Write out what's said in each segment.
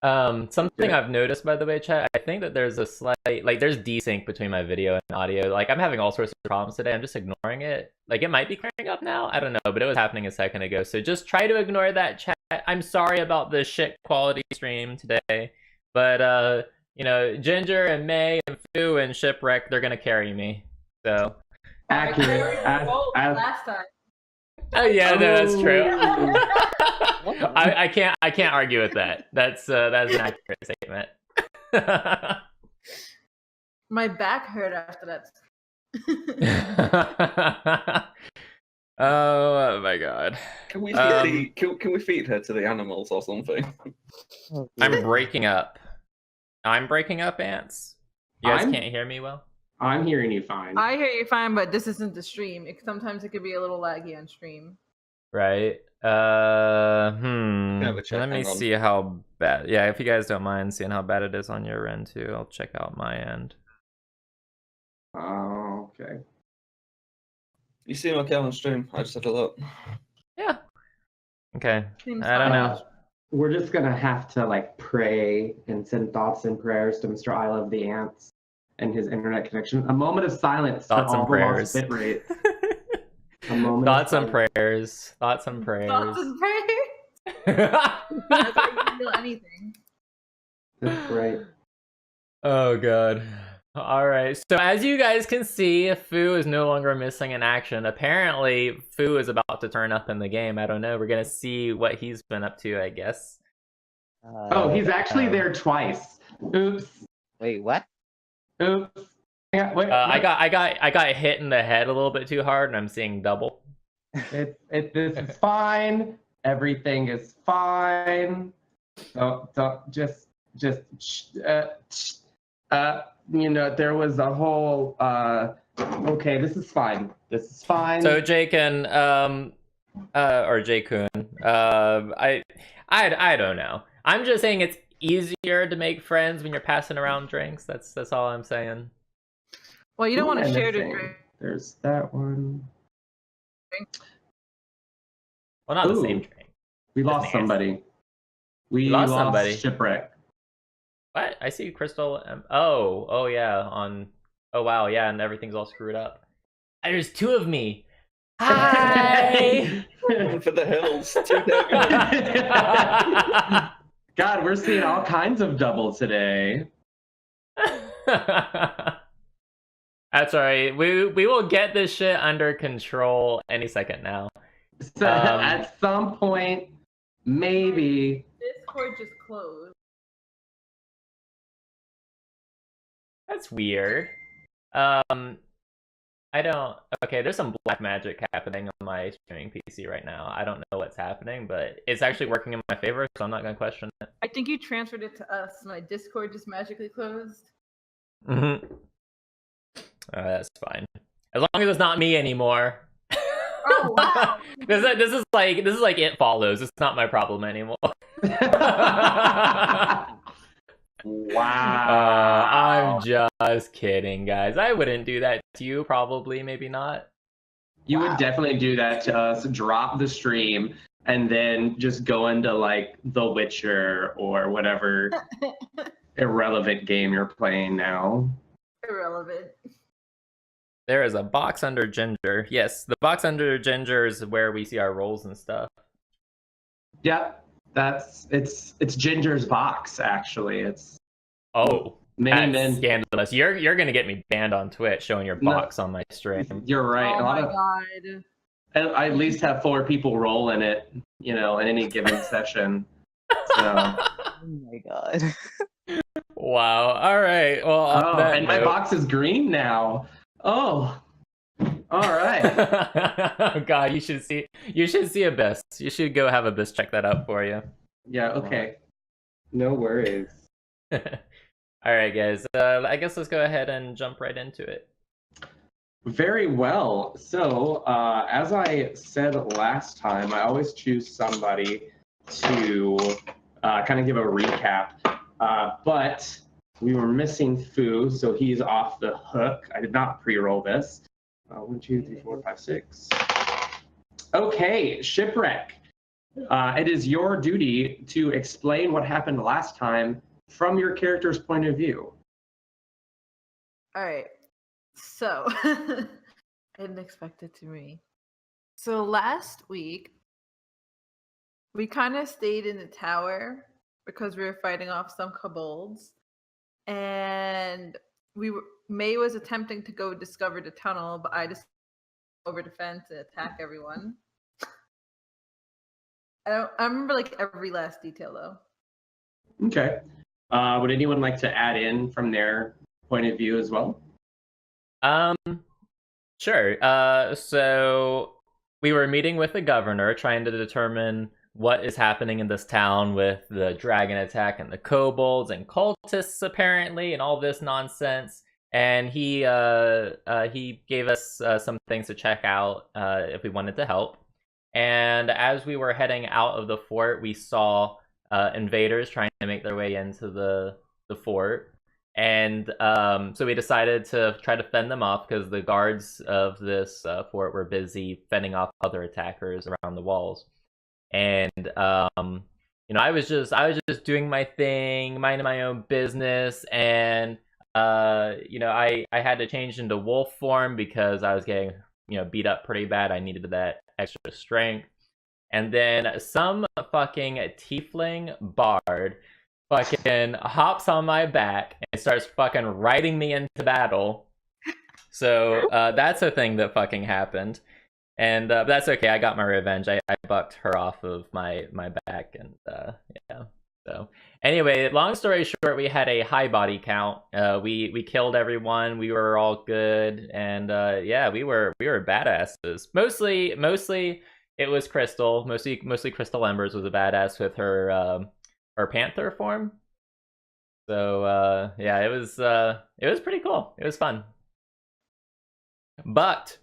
Something Okay. I've noticed, by the way, chat, I think that there's a slight, like, there's desync between my video and audio. Like, I'm having all sorts of problems today. I'm just ignoring it. Like, it might be clearing up now. I don't know, but it was happening a second ago. So just try to ignore that, chat. I'm sorry about the shit quality stream today, but Ginger and May and Fu and Shipwreck, they're gonna carry me. So. I Accurate. carried you both last time. Oh yeah, no, that's true. Oh. I can't argue with that. That's an accurate statement. My back hurt after that. Oh my god. Can we feed can we feed her to the animals or something? I'm breaking up. I'm breaking up, ants. You guys can't hear me well? I'm hearing you fine. I hear you fine, but this isn't the stream. Sometimes it could be a little laggy on stream. Right. Have a check, Let me hang on. see how bad. Yeah, if you guys don't mind seeing how bad it is on your end too, I'll check out my end. Oh, okay. You seem okay on stream. I just had a look. Yeah. Okay. Seems I don't fine. know. We're just gonna have to like pray and send thoughts and prayers to Mr. I Love the Ants and his internet connection. A moment of silence Thoughts for and all the prayers. lost bit rate. A moment Thoughts of and silence. prayers. Thoughts and prayers. Thoughts and prayers? That's why you can feel anything. That's right. Oh god. Alright, so as you guys can see, Fu is no longer missing in action. Apparently, Fu is about to turn up in the game. I don't know. We're gonna see what he's been up to, I guess. Oh, he's actually there twice. Oops. Wait, what? Oops. Yeah, wait, I got hit in the head a little bit too hard, and I'm seeing double. this is fine. Everything is fine. Don't just there was a whole okay, this is fine. This is fine. So Jake and or Jay-kun, I don't know. I'm just saying it's easier to make friends when you're passing around drinks. That's all I'm saying. Well, you don't want to share the Anything. drink. There's that one. Well, not the Ooh. same drink. We lost nasty. somebody. We lost lost somebody. Shipwreck. What? I see Crystal. Oh yeah. Oh wow, yeah, and everything's all screwed up. There's two of me. Hi. One for the hills. Two God, we're seeing all kinds of double today. That's alright. We will get this shit under control any second now. So at some point, maybe. Discord just closed. That's weird. I don't. Okay, there's some black magic happening on my streaming PC right now. I don't know what's happening, but it's actually working in my favor, so I'm not gonna question it. I think you transferred it to us. My Discord just magically closed. Mm-hmm. That's fine. As long as it's not me anymore. Oh wow! This is like It Follows. It's not my problem anymore. Wow. I'm just kidding, guys. I wouldn't do that to you. Probably, maybe not. You would definitely do that to us, drop the stream, and then just go into like The Witcher or whatever irrelevant game you're playing now. Irrelevant. There is a box under Ginger. Yes, the box under Ginger is where we see our roles and stuff. Yep. It's Ginger's box, actually. It's That's men. scandalous. You're gonna get me banned on Twitch showing your box on my stream. You're right. Oh A lot my of, god. I at least have 4 people roll in it, in any given session. So. Oh my god. Wow. All right. Well, on that and my note- box is green now. Oh. All right. Oh god, you should see Abyss. You should go have Abyss check that out for you. Yeah. Okay. No worries. Alright guys, I guess let's go ahead and jump right into it. Very well. So, as I said last time, I always choose somebody to kind of give a recap. But we were missing Fu, so he's off the hook. I did not pre-roll this. 1, 2, 3, 4, 5, 6. Okay, Shipwreck. It is your duty to explain what happened last time from your character's point of view. All right. So, I didn't expect it to be. So last week, we kind of stayed in the tower because we were fighting off some kobolds, and May was attempting to go discover the tunnel, but I just over the fence and attack everyone. I remember like every last detail though. Okay. Would anyone like to add in from their point of view as well? Sure. So we were meeting with the governor, trying to determine what is happening in this town with the dragon attack and the kobolds and cultists apparently, and all this nonsense. And he gave us some things to check out if we wanted to help. And as we were heading out of the fort, we saw invaders trying to make their way into the fort. And so we decided to try to fend them off because the guards of this fort were busy fending off other attackers around the walls. And I was just doing my thing, minding my own business, and I had to change into wolf form because I was getting beat up pretty bad. I needed that extra strength. And then some fucking tiefling bard fucking hops on my back and starts fucking riding me into battle. So that's a thing that fucking happened. And that's okay. I got my revenge. I bucked her off of my back, and yeah. So anyway, long story short, we had a high body count. We killed everyone. We were all good, and yeah, we were badasses. Mostly it was Crystal. Mostly Crystal Embers was a badass with her panther form. So yeah, it was pretty cool. It was fun. Bucked,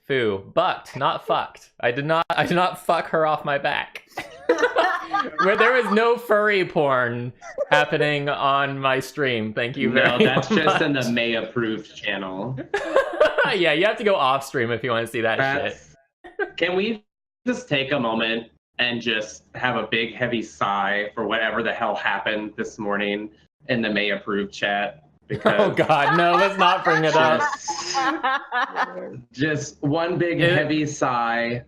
not fucked. I did not fuck her off my back. Where there was no furry porn happening on my stream. Thank you very much. No, that's just in the May approved channel. Yeah, you have to go off stream if you want to see that shit. Can we just take a moment and just have a big heavy sigh for whatever the hell happened this morning in the May approved chat? Because oh god, no, let's not bring it up. Just one big heavy sigh.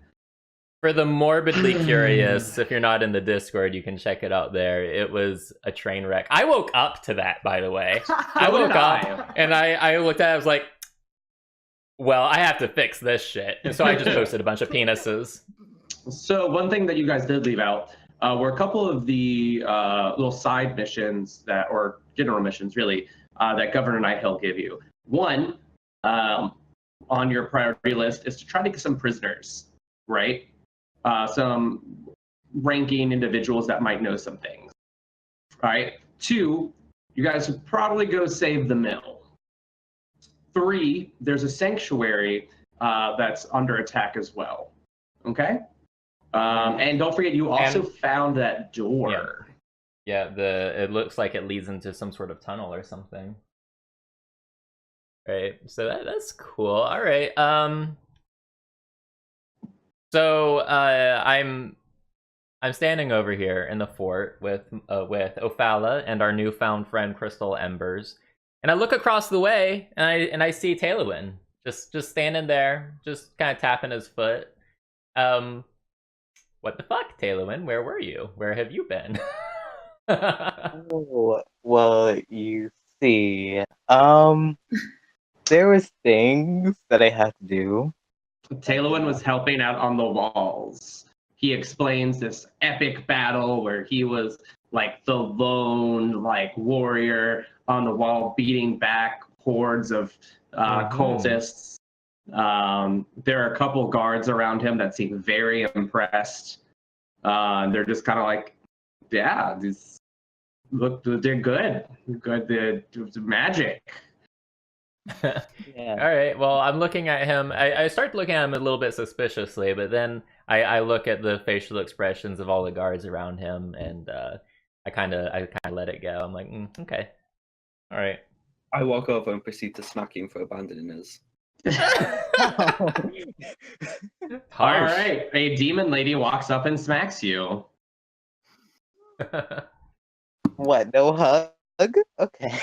For the morbidly curious, if you're not in the Discord, you can check it out there. It was a train wreck. I woke up to that, by the way. I woke up and I looked at it, I was like, well, I have to fix this shit. And so I just posted a bunch of penises. So one thing that you guys did leave out were a couple of the little side missions or general missions, really, that Governor Nighthill gave you. One, on your priority list is to try to get some prisoners, right? Some ranking individuals that might know some things, right? 2, you guys should probably go save the mill. 3, there's a sanctuary that's under attack as well, okay? And don't forget, you also found that door. Yeah, it looks like it leads into some sort of tunnel or something. Right, so that's cool. All right. So I'm standing over here in the fort with Ophala and our newfound friend Crystal Embers, and I look across the way and I see Tailuin just standing there, just kind of tapping his foot. What the fuck, Tailuin? Where were you? Where have you been? Oh, well, you see, there was things that I had to do. Tailuin was helping out on the walls. He explains this epic battle where he was like the lone warrior on the wall, beating back hordes of cultists. There are a couple guards around him that seem very impressed. They're just kind of like, yeah, they're good. They're magic. Yeah. All right, well, I'm looking at him. I start looking at him a little bit suspiciously, but then I look at the facial expressions of all the guards around him, and I kind of let it go. I'm like, okay, all right. I walk over and proceed to smack him for abandoning us. All right, a demon lady walks up and smacks you. What? No hug? Okay.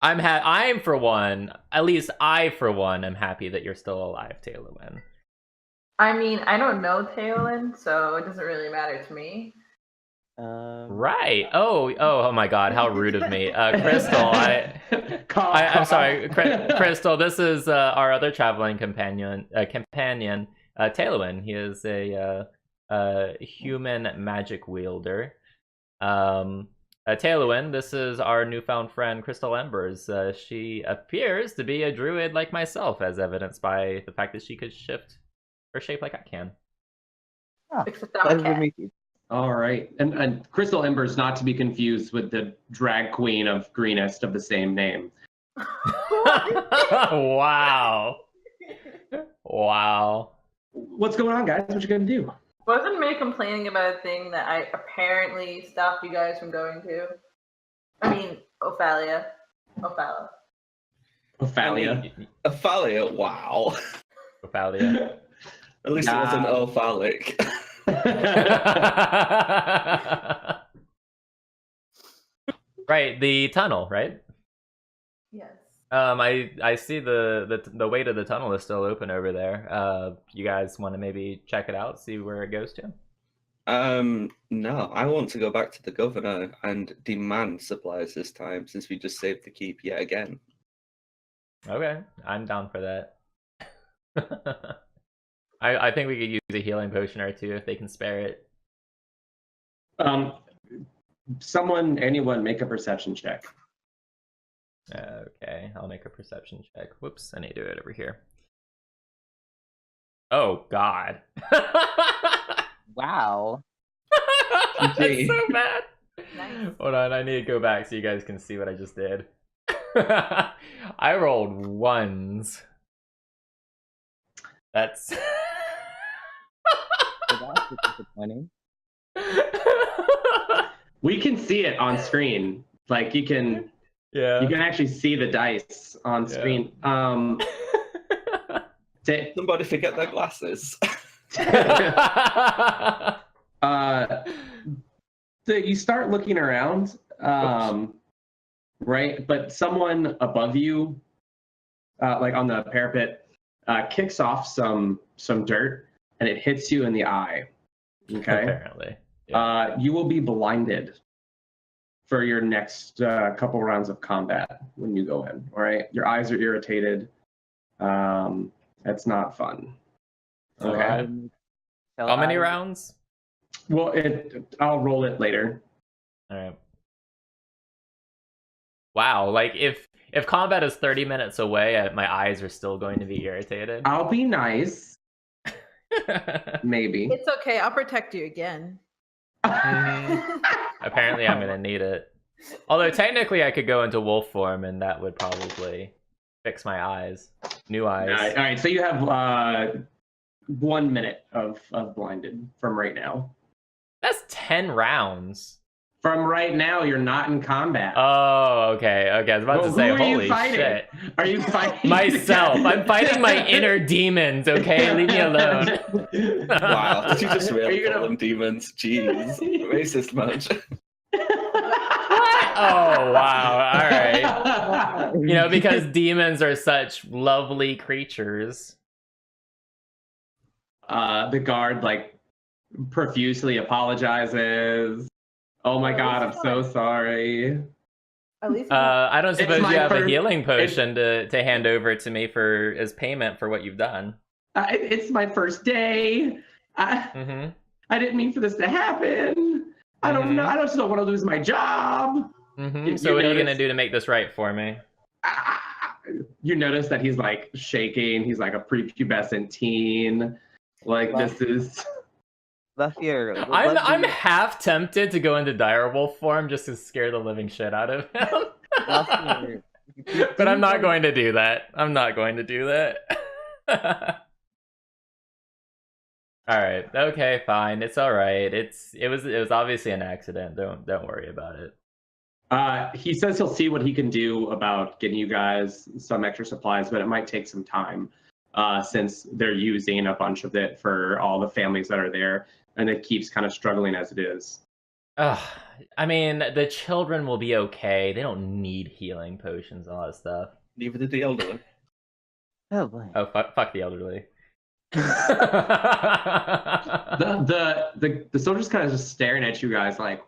I'm for one, at least I for one am happy that you're still alive, Tailuin. I mean, I don't know Tailuin, so it doesn't really matter to me. Right. Oh my God! How rude of me, Crystal. I'm sorry, Crystal. This is our other traveling companion, Tailuin. He is a human magic wielder. Tailuin, this is our newfound friend, Crystal Embers. She appears to be a druid like myself, as evidenced by the fact that she could shift her shape like I can. Except I'm a cat. All right, and Crystal Embers, not to be confused with the drag queen of Greenest of the same name. Wow. Wow. What's going on, guys? What you gonna do? Wasn't May complaining about a thing that I apparently stopped you guys from going to? I mean, Ophala. Ophalia. Ophalia, wow. Ophalia. At least it wasn't ophalic. Right, the tunnel, right? Yes. I see the way to the tunnel is still open over there. You guys want to maybe check it out, see where it goes to? No, I want to go back to the governor and demand supplies this time, since we just saved the keep yet again. Okay, I'm down for that. I think we could use a healing potion or two if they can spare it. Anyone make a perception check. Okay, I'll make a perception check. Whoops, I need to do it over here. Oh, God. Wow. That's so bad. Nice. Hold on, I need to go back so you guys can see what I just did. I rolled ones. That's... That's disappointing. We can see it on screen. Like you can actually see the dice on screen. Somebody forget their glasses. You start looking around, right? But someone above you, like on the parapet, kicks off some dirt, and it hits you in the eye. Okay. Apparently. You will be blinded for your next couple rounds of combat when you go in. All right, your eyes are irritated. That's not fun. Okay. How many rounds? Well, I'll roll it later. All right. Wow, like if combat is 30 minutes away, my eyes are still going to be irritated. I'll be nice. Maybe. It's okay. I'll protect you again. Apparently, I'm gonna need it. Although technically, I could go into wolf form, and that would probably fix my eyes. New eyes. All right. So you have 1 minute of blinded from right now. That's 10 rounds. From right now, you're not in combat. Oh, okay. I was about to say, holy shit. Are you fighting myself? I'm fighting my inner demons. Okay, leave me alone. Wow, did you just really call them demons? Jeez, racist much. Oh wow! All right. You know, because demons are such lovely creatures. The guard profusely apologizes. Oh my god, I'm so sorry. At least I don't suppose you have a healing potion to hand over to me as payment for what you've done. It's my first day. I didn't mean for this to happen. I don't know. I just don't want to lose my job. So what are you gonna do to make this right for me? You notice that he's shaking. He's like a prepubescent teen. This is. I'm half tempted to go into direwolf form just to scare the living shit out of him. But I'm not going to do that. I'm not going to do that. All right. Okay. Fine. It's all right. It was obviously an accident. Don't worry about it. He says he'll see what he can do about getting you guys some extra supplies, but it might take some time since they're using a bunch of it for all the families that are there. and it keeps kind of struggling as it is. Ugh, I mean, the children will be okay. They don't need healing potions and all that stuff. Neither did the elderly. Oh boy. Oh, fuck the elderly. The soldiers kind of just staring at you guys like,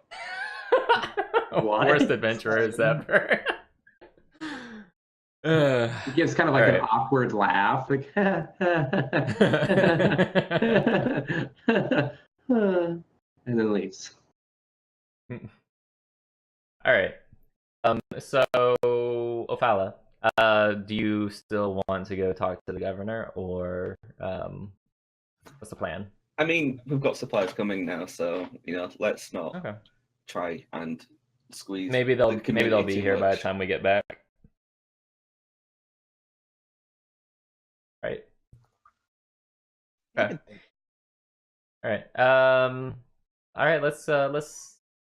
what? Worst adventurers ever. He gives kind of like All an right. awkward laugh, like, and then leaves. All right. So Ophala, do you still want to go talk to the governor, or what's the plan? I mean, we've got supplies coming now, so let's not Okay. try and squeeze. Maybe they'll the community be too here by the much. time we get back. Right. Okay. All right. All right. Let's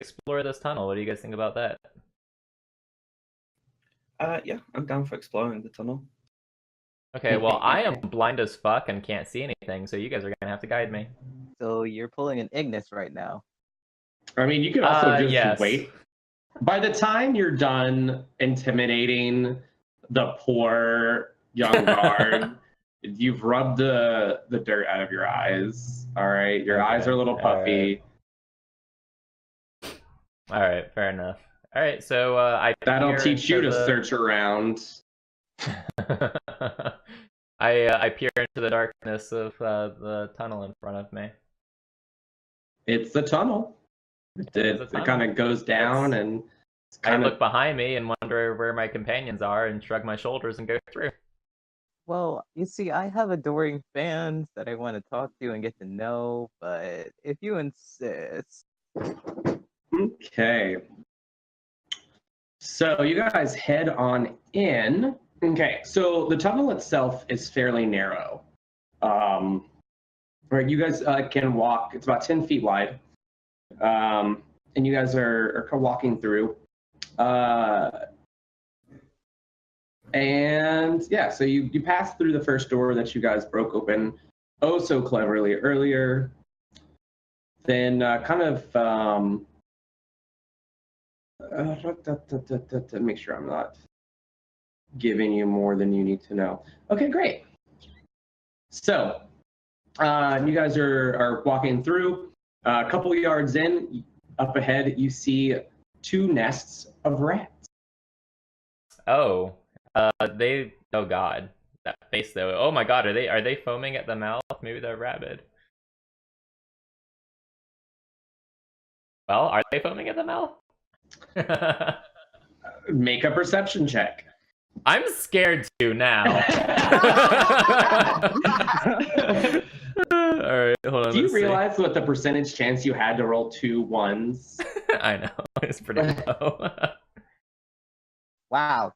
explore this tunnel. What do you guys think about that? Yeah, I'm down for exploring the tunnel. Okay. Well, I am blind as fuck and can't see anything, so you guys are gonna have to guide me. So you're pulling an Ignis right now. I mean, you could also just yes. wait. By the time you're done intimidating the poor young guard, you've rubbed the dirt out of your eyes. All right, your eyes are a little puffy. All right, fair enough. All right, so That'll peer teach you into to search around. I peer into the darkness of the tunnel in front of me. It's the tunnel. It kind of goes down, and it's I kind look of. behind me and wonder where my companions are, and shrug my shoulders and go through. Well, you see, I have adoring fans that I want to talk to and get to know, but if you insist. Okay. So you guys head on in. Okay, so the tunnel itself is fairly narrow. Right, you guys can walk. It's about 10 feet wide, and you guys are walking through. And yeah, so you pass through the first door that you guys broke open oh so cleverly earlier. Then make sure I'm not giving you more than you need to know. Okay, great. So you guys are walking through. A couple yards in, up ahead, you see 2 nests of rats. Oh, oh god, that face though. Oh my god, are they foaming at the mouth? Maybe they're rabid. Well, are they foaming at the mouth? Make a perception check. I'm scared too now. Alright, hold on. Do you let's see. realize what the percentage chance you had to roll 2 ones? I know, it's pretty low. Wow.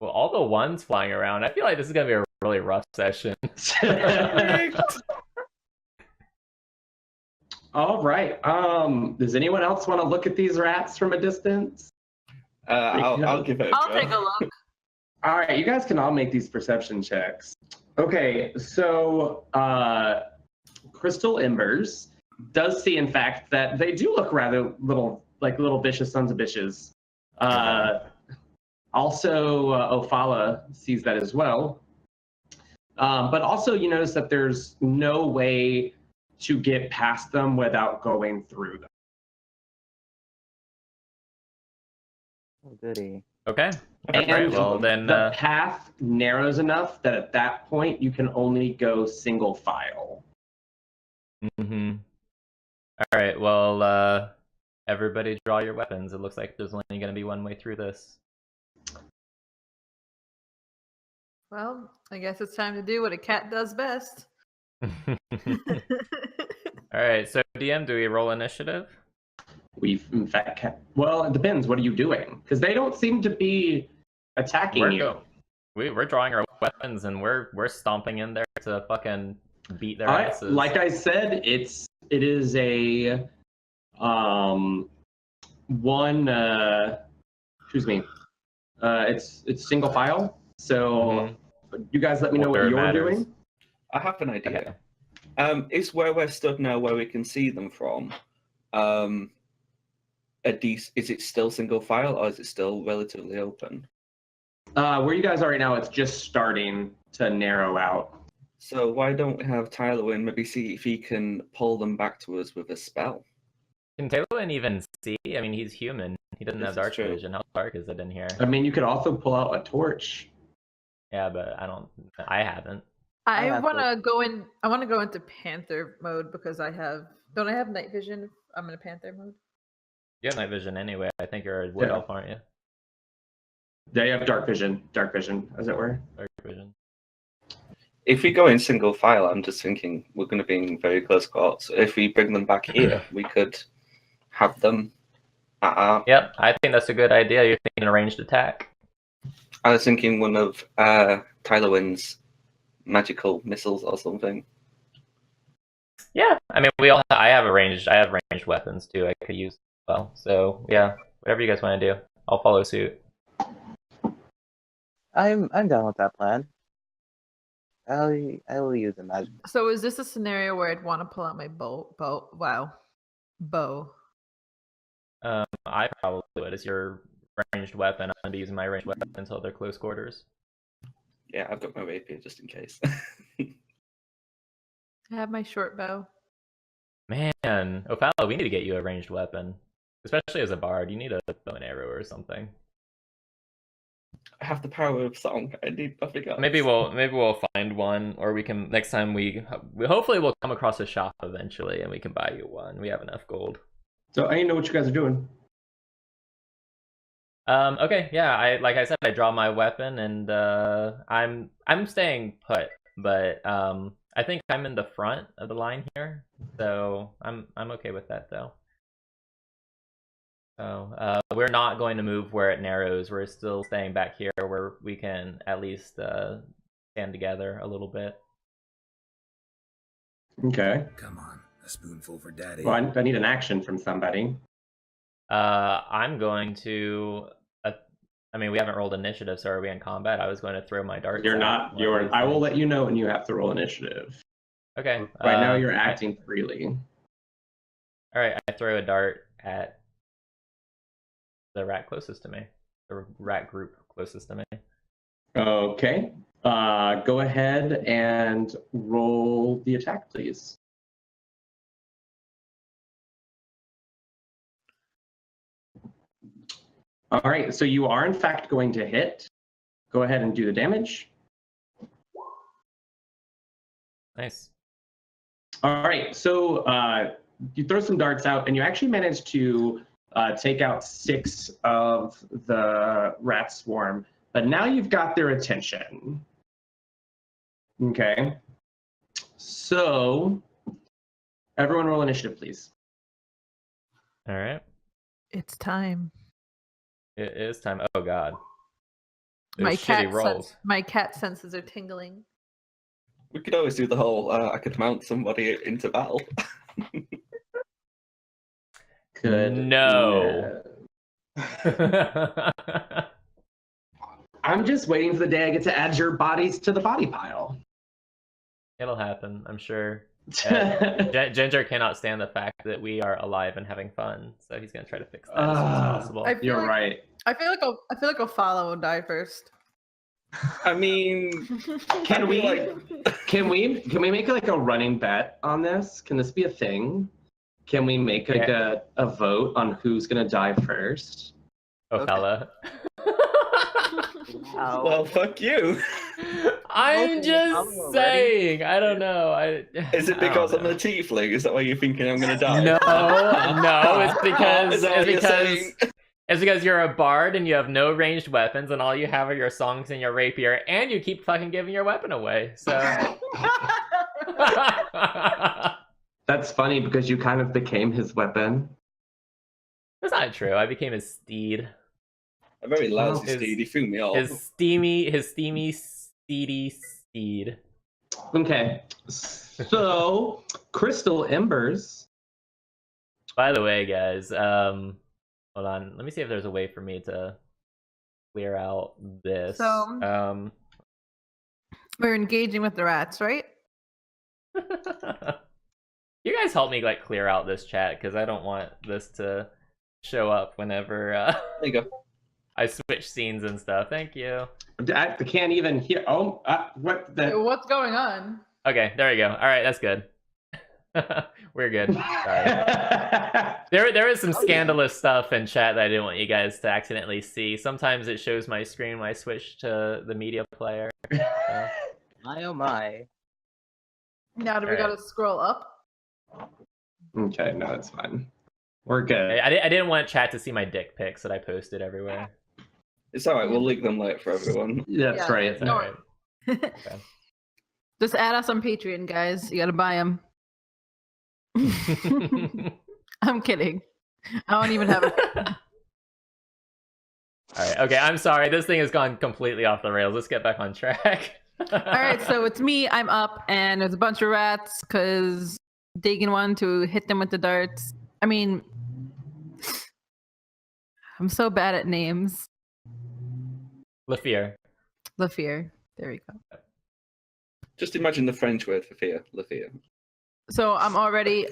Well, all the ones flying around, I feel like this is gonna be a really rough session. All right. Does anyone else want to look at these rats from a distance? I'll give it a I'll go. take a look. All right, you guys can all make these perception checks. Okay, so Crystal Embers does see, in fact, that they do look rather little vicious sons of bitches. Also, Ophala sees that as well. But also, you notice that there's no way to get past them without going through them. Oh, goody. Okay. And Alright, well then the path narrows enough that at that point you can only go single file. Mm-hmm. Alright, well everybody draw your weapons. It looks like there's only gonna be one way through this. Well, I guess it's time to do what a cat does best. Alright, so DM, do we roll initiative? We've, in fact, well, it depends. What are you doing? Because they don't seem to be attacking you. We're drawing our weapons and we're stomping in there to fucking beat their asses. Like I said, it is a it's single file. So you guys let me know what you're doing. I have an idea. Okay. Is where we're stood now, where we can see them from, is it still single file or is it still relatively open? Where you guys are right now, it's just starting to narrow out. So why don't we have Tailuin maybe see if he can pull them back to us with a spell? Can Tailuin even see? I mean, he's human. He doesn't This have is dark true. vision. How dark is it in here? I mean, you could also pull out a torch. Yeah, but I haven't. I have want to- to go in. I want to go into Panther mode because I have. Don't I have night vision if I'm in a Panther mode? You have night vision anyway. I think you're a wood Yeah. elf, aren't you? They have dark vision, as it were. Dark vision. If we go in single file, I'm just thinking we're going to be in very close quarters. If we bring them back here, we could have them at our... Yep, I think that's a good idea. You're thinking a ranged attack. I was thinking one of Tailuin's magical missiles or something. Yeah, I mean, I have ranged weapons too. I could use as well. So yeah, whatever you guys want to do, I'll follow suit. I'm down with that plan. I will use a magic. So is this a scenario where I'd want to pull out my bow? Bow. I probably would. It's your ranged weapon. I'm gonna be using my ranged weapon until they're close quarters. Yeah, I've got my rapier just in case. I have my short bow. Man, Ophala, we need to get you a ranged weapon, especially as a bard. You need a bow and arrow or something. I have the power of song. I need nothing else. Maybe we'll find one, or we can next time we hopefully we'll come across a shop eventually, and we can buy you one. We have enough gold. So I need to know what you guys are doing. Okay, yeah. Like I said, I draw my weapon, and I'm staying put, but I think I'm in the front of the line here, so I'm okay with that though. So we're not going to move where it narrows. We're still staying back here where we can at least stand together a little bit. Okay. Come on, a spoonful for daddy. Well, I need an action from somebody. I'm going to. I mean, we haven't rolled initiative, so are we in combat? I was going to throw my darts. You're out. not. I will let you know when you have to roll initiative. Okay. Right now, you're acting freely. All right, I throw a dart at the rat closest to me, the rat group closest to me. Okay. Go ahead and roll the attack, please. All right, so you are in fact going to hit. Go ahead and do the damage. Nice. All right, so you throw some darts out, and you actually manage to take out 6 of the rat swarm. But now you've got their attention. Okay. So, everyone roll initiative, please. All right. It's time. It is time. Oh God. Those My shitty rolls. my cat senses are tingling. We could always do the whole, I could mount somebody into battle. Good. No. I'm just waiting for the day I get to add your bodies to the body pile. It'll happen, I'm sure. Ginger cannot stand the fact that we are alive and having fun, so he's gonna try to fix that as soon as possible. I feel You're like- right. I feel like Ophala will die first. I mean, Can we like, can we make like a running bet on this? Can this be a thing? Can we make like a vote on who's gonna die first? Oh, fella. well, fuck you. I'm Okay, just I'm saying. I don't know. Is it because I'm a tiefling? Is that why you're thinking I'm gonna die? No, no. It's because Is that what you're saying? it's because you're a bard and you have no ranged weapons, and all you have are your songs and your rapier, and you keep fucking giving your weapon away. So That's funny because you kind of became his weapon. that's not true. I became his steed. A very lousy His- steed. He threw me off. His steamy, steedy steed. Okay. So, Crystal Embers. By the way, guys, hold on. Let me see if there's a way for me to clear out this. So- We're engaging with the rats, right? You guys help me like clear out this chat because I don't want this to show up whenever There you go. I switch scenes and stuff. Thank you. I can't even hear. Oh, what the? What's going on? Okay, there we go. All right, that's good. We're good. Sorry. There is some scandalous stuff in chat that I didn't want you guys to accidentally see. Sometimes it shows my screen when I switch to the media player. So. My oh my. Now do we gotta scroll up? Okay, no, that's fine. We're good. I didn't want chat to see my dick pics that I posted everywhere. It's alright, we'll link them later for everyone. That's Yeah. right. It's all right. Okay. Just add us on Patreon, guys. You gotta buy them. I'm kidding. I don't even have a. All right. Okay. I'm sorry. This thing has gone completely off the rails. Let's get back on track. All right, so it's me. I'm up, and there's a bunch of rats because Dagan wanted to hit them with the darts. I mean, I'm so bad at names. Lafir. Lafir. There we go. Just imagine the French word for fear, la fear. So I'm already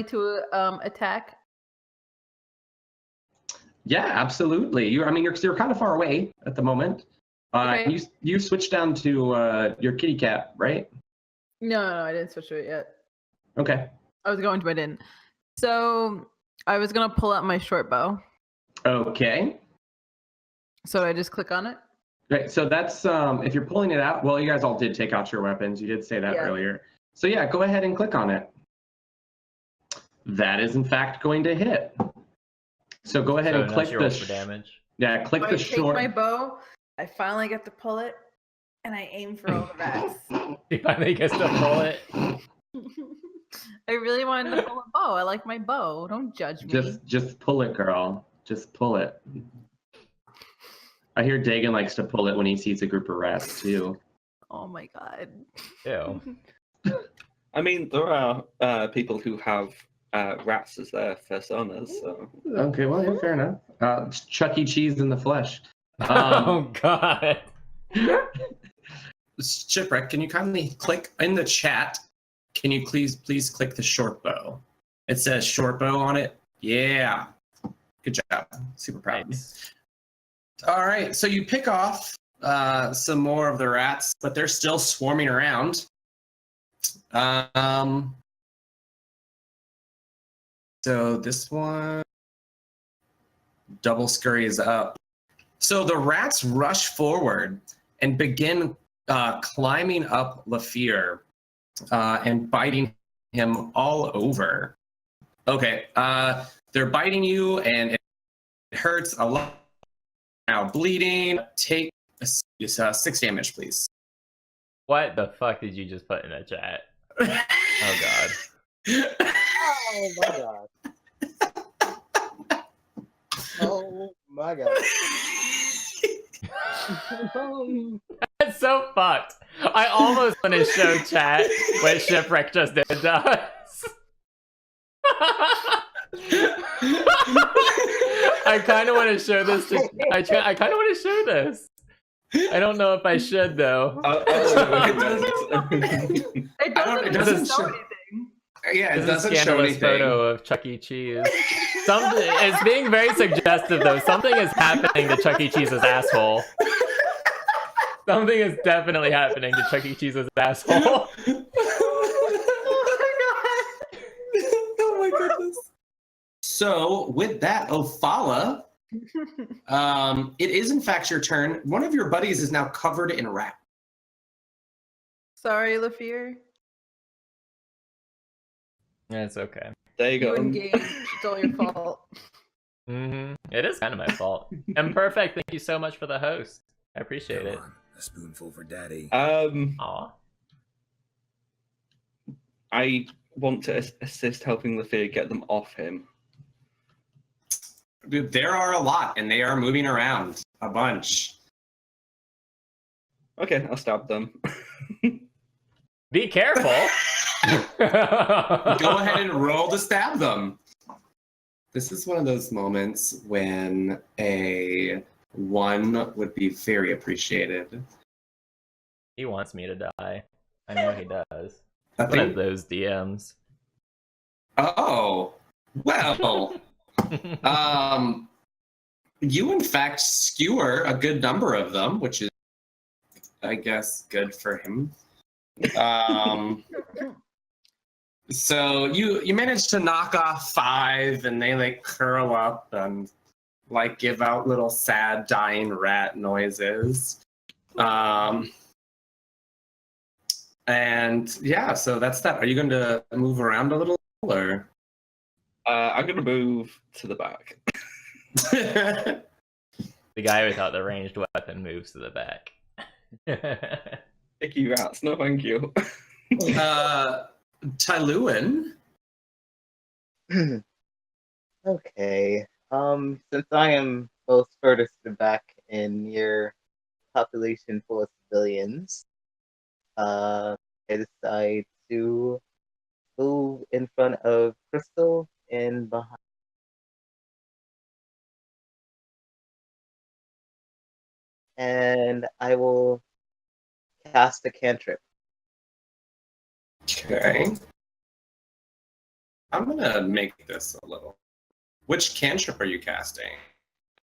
to attack. Yeah, absolutely. I mean, you're kind of far away at the moment. Okay. You switched down to your kitty cat, right? No, I didn't switch to it yet. Okay. I was going to, but I didn't. So I was gonna pull out my short bow. Okay. So I just click on it. Right. So that's if you're pulling it out. Well, you guys all did take out your weapons. You did say that Yeah. earlier. So yeah, go ahead and click on it. That is in fact going to hit. So go ahead and click you roll for damage. Yeah, click So the I take short. my bow. I finally get to pull it, and I aim for all the rats. He finally gets to pull it. I really wanted to pull a bow. I like my bow. Don't judge me. Just pull it, girl. Just pull it. I hear Dagan likes to pull it when he sees a group of rats too. Oh my god. Ew. I mean, there are people who have rats as their personas, so. Okay, well, yeah, fair enough. It's Chuck E. Cheese in the flesh. Oh god. Shipwreck, can you kindly click in the chat? Can you please click the short bow? It says short bow on it. Yeah. Good job. Super proud. Nice. All right, so you pick off some more of the rats, but they're still swarming around. So this one, double scurry is up. So the rats rush forward and begin climbing up Lafir and biting him all over. Okay, they're biting you and it hurts a lot. Now bleeding. Take 6 damage, please. What the fuck did you just put in the chat? Oh god. Oh my god. Oh my god. That's so fucked. I almost want to show chat what Shipwreck just did to us. I kind of want to show this to. I kind of want to show this. I don't know if I should though. It doesn't show anything. Yeah, it This is a doesn't show scandalous anything. photo of Chuck E. Cheese. It's being very suggestive though. Something is happening to Chuck E. Cheese's asshole. Something is definitely happening to Chuck E. Cheese's asshole. Oh my goodness. So with that, Ophala, it is in fact your turn. One of your buddies is now covered in rat. Sorry, Lafir. It's okay. There you You go. engaged. It's all your fault. It is kind of my fault. Imperfect, thank you so much for the host. I appreciate it. Come on, a spoonful for daddy. Aw. I want to assist helping Lafir get them off him. Dude, there are a lot, and they are moving around a bunch. Okay, I'll stab them. Be careful. Go ahead and roll to stab them. This is one of those moments when a 1 would be very appreciated. He wants me to die. I know he does. I One of think. those DMs. Oh, well. You in fact skewer a good number of them, which is, I guess, good for him. So you manage to knock off 5, and they like curl up and like give out little sad dying rat noises. And yeah, so that's that. Are you going to move around a little, or? I'm going to move to the back. The guy without the ranged weapon moves to the back. Icky rats, no thank you. Tailuin. Okay. Since I am both furthest to the back and near population full of civilians, I decide to move in front of Crystal and behind. And I will cast a cantrip. Okay. I'm gonna make this a little. Which cantrip are you casting?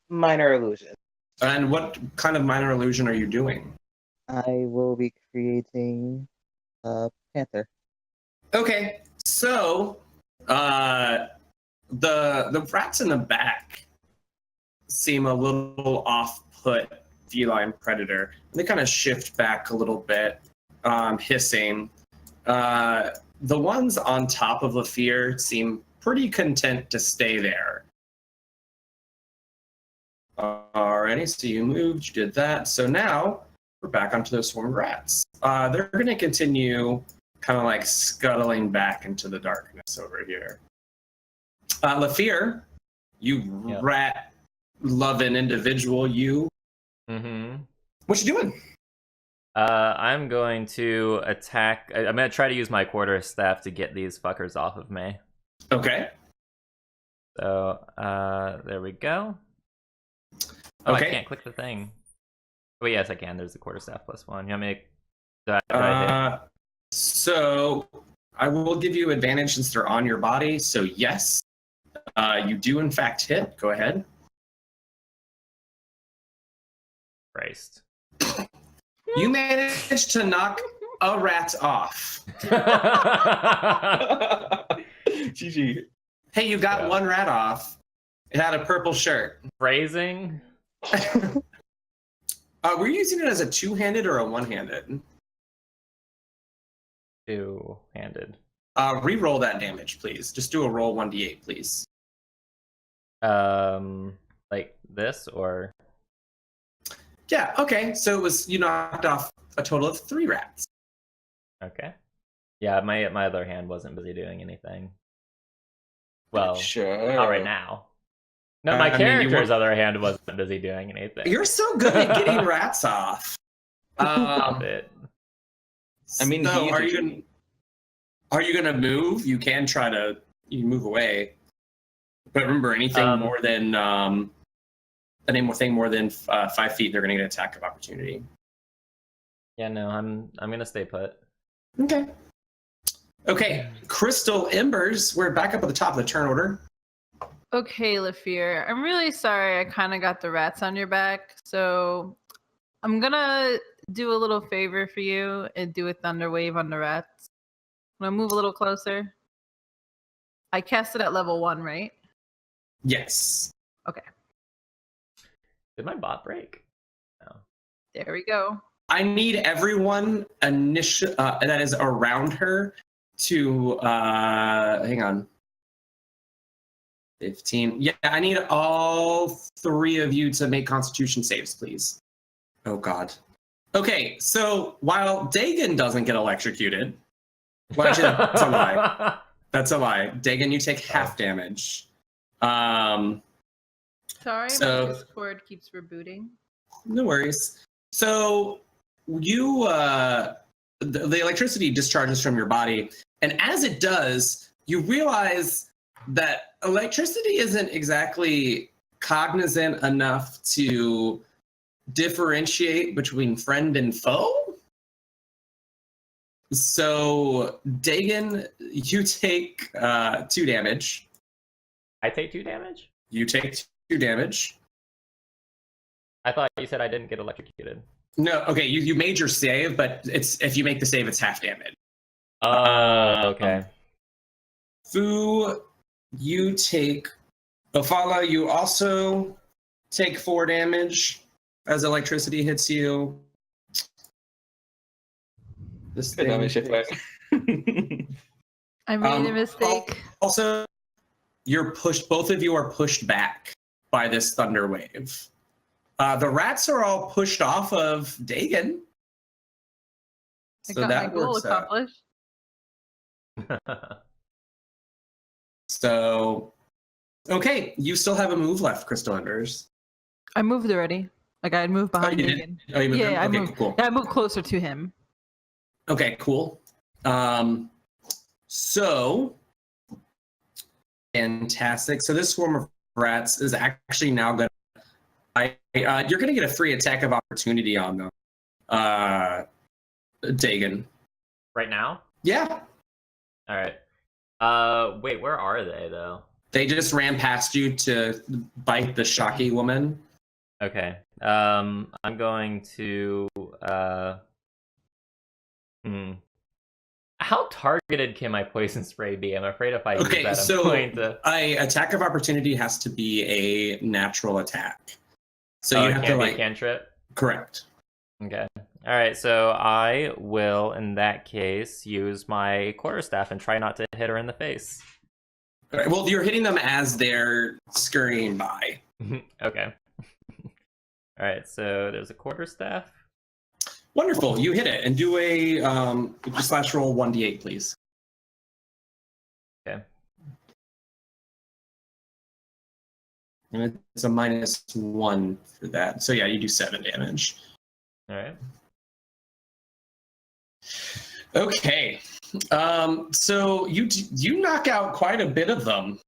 Minor illusion. And what kind of minor illusion are you doing? I will be creating a panther. Okay, so the rats in the back seem a little off-put feline predator. They kind of shift back a little bit, hissing. The ones on top of Lafir seem pretty content to stay there. Alrighty, so you moved, you did that. So now we're back onto those swarmed rats. They're going to continue kind of like scuttling back into the darkness over here. Lafir, you rat-loving individual, you. Mm-hmm. What you doing? I'm going to attack. I'm going to try to use my quarter staff to get these fuckers off of me. Okay. So, there we go. Oh, Okay. I can't click the thing. Oh, yes, I can. There's the quarterstaff +1. You want me to... do I hit? So I will give you advantage since they're on your body. So yes, you do in fact hit. Go ahead. Christ. You managed to knock a rat off. GG. Hey, you got one rat off. It had a purple shirt. Phrasing? Were you using it as a two-handed or a one-handed? Two-handed. Re-roll that damage, please. Just do a roll 1d8, please. Like this, or... Yeah, okay. So it was, you knocked off a total of 3 rats. Okay. Yeah, my other hand wasn't busy doing anything. Well, Sure. not right now. No, my character's other hand wasn't busy doing anything. You're so good at getting rats off. Stop it. I mean, so he are you gonna move? You can try to move away, but remember, anything more than more than 5 feet, they're gonna get an attack of opportunity. Yeah, no, I'm gonna stay put. Okay. Okay, Crystal Embers. We're back up at the top of the turn order. Okay, Lafir, I'm really sorry I kind of got the rats on your back, so I'm gonna do a little favor for you and do a thunder wave on the rats. I'm gonna move a little closer. I cast it at level 1, right? Yes. Okay, Did my bot break? No. there we go. I need everyone that is around her to hang on. 15. Yeah, I need all 3 of you to make Constitution saves, please. Oh God. Okay, so while Dagon doesn't get electrocuted, well, actually, that's a lie. That's a lie. Dagon, you take half damage. Sorry, So- my Discord keeps rebooting. No worries. So you, the electricity discharges from your body, and as it does, you realize that electricity isn't exactly cognizant enough to differentiate between friend and foe. So, Dagon, you take 2 damage. I take 2 damage? You take 2 damage. I thought you said I didn't get electrocuted. No, okay, you made your save, but it's if you make the save, it's half damage. Okay. Fu, you take... Ophala, you also take 4 damage as electricity hits you. This Good damage effect. I made a mistake. Also, you're pushed. Both of you are pushed back by this thunder wave. The rats are all pushed off of Dagon. I So got that my goal works out. accomplished. So, okay, you still have a move left, Crystal Enders. I moved already. Like I had moved behind you did? Megan. Oh, you moved Yeah, him? I Okay, moved. cool. Yeah, I moved closer to him. Okay, cool. So, fantastic. So this swarm of rats is actually now going to... you're going to get a free attack of opportunity on them. Dagon. Right now? Yeah. All right. Wait, where are they though? They just ran past you to bite the Shocky woman. Okay. I'm going to How targeted can my poison spray be? I'm afraid if I use that, I'm going to... attack of opportunity has to be a natural attack. So you it have can't to be a cantrip? Correct. Okay. All right, so I will, in that case, use my quarterstaff and try not to hit her in the face. All right, well, you're hitting them as they're scurrying by. Okay. All right, so there's a quarterstaff. Wonderful, you hit it, and do a slash roll 1d8, please. Okay. And it's a -1 for that. So yeah, you do 7 damage. All right. Okay. So you knock out quite a bit of them.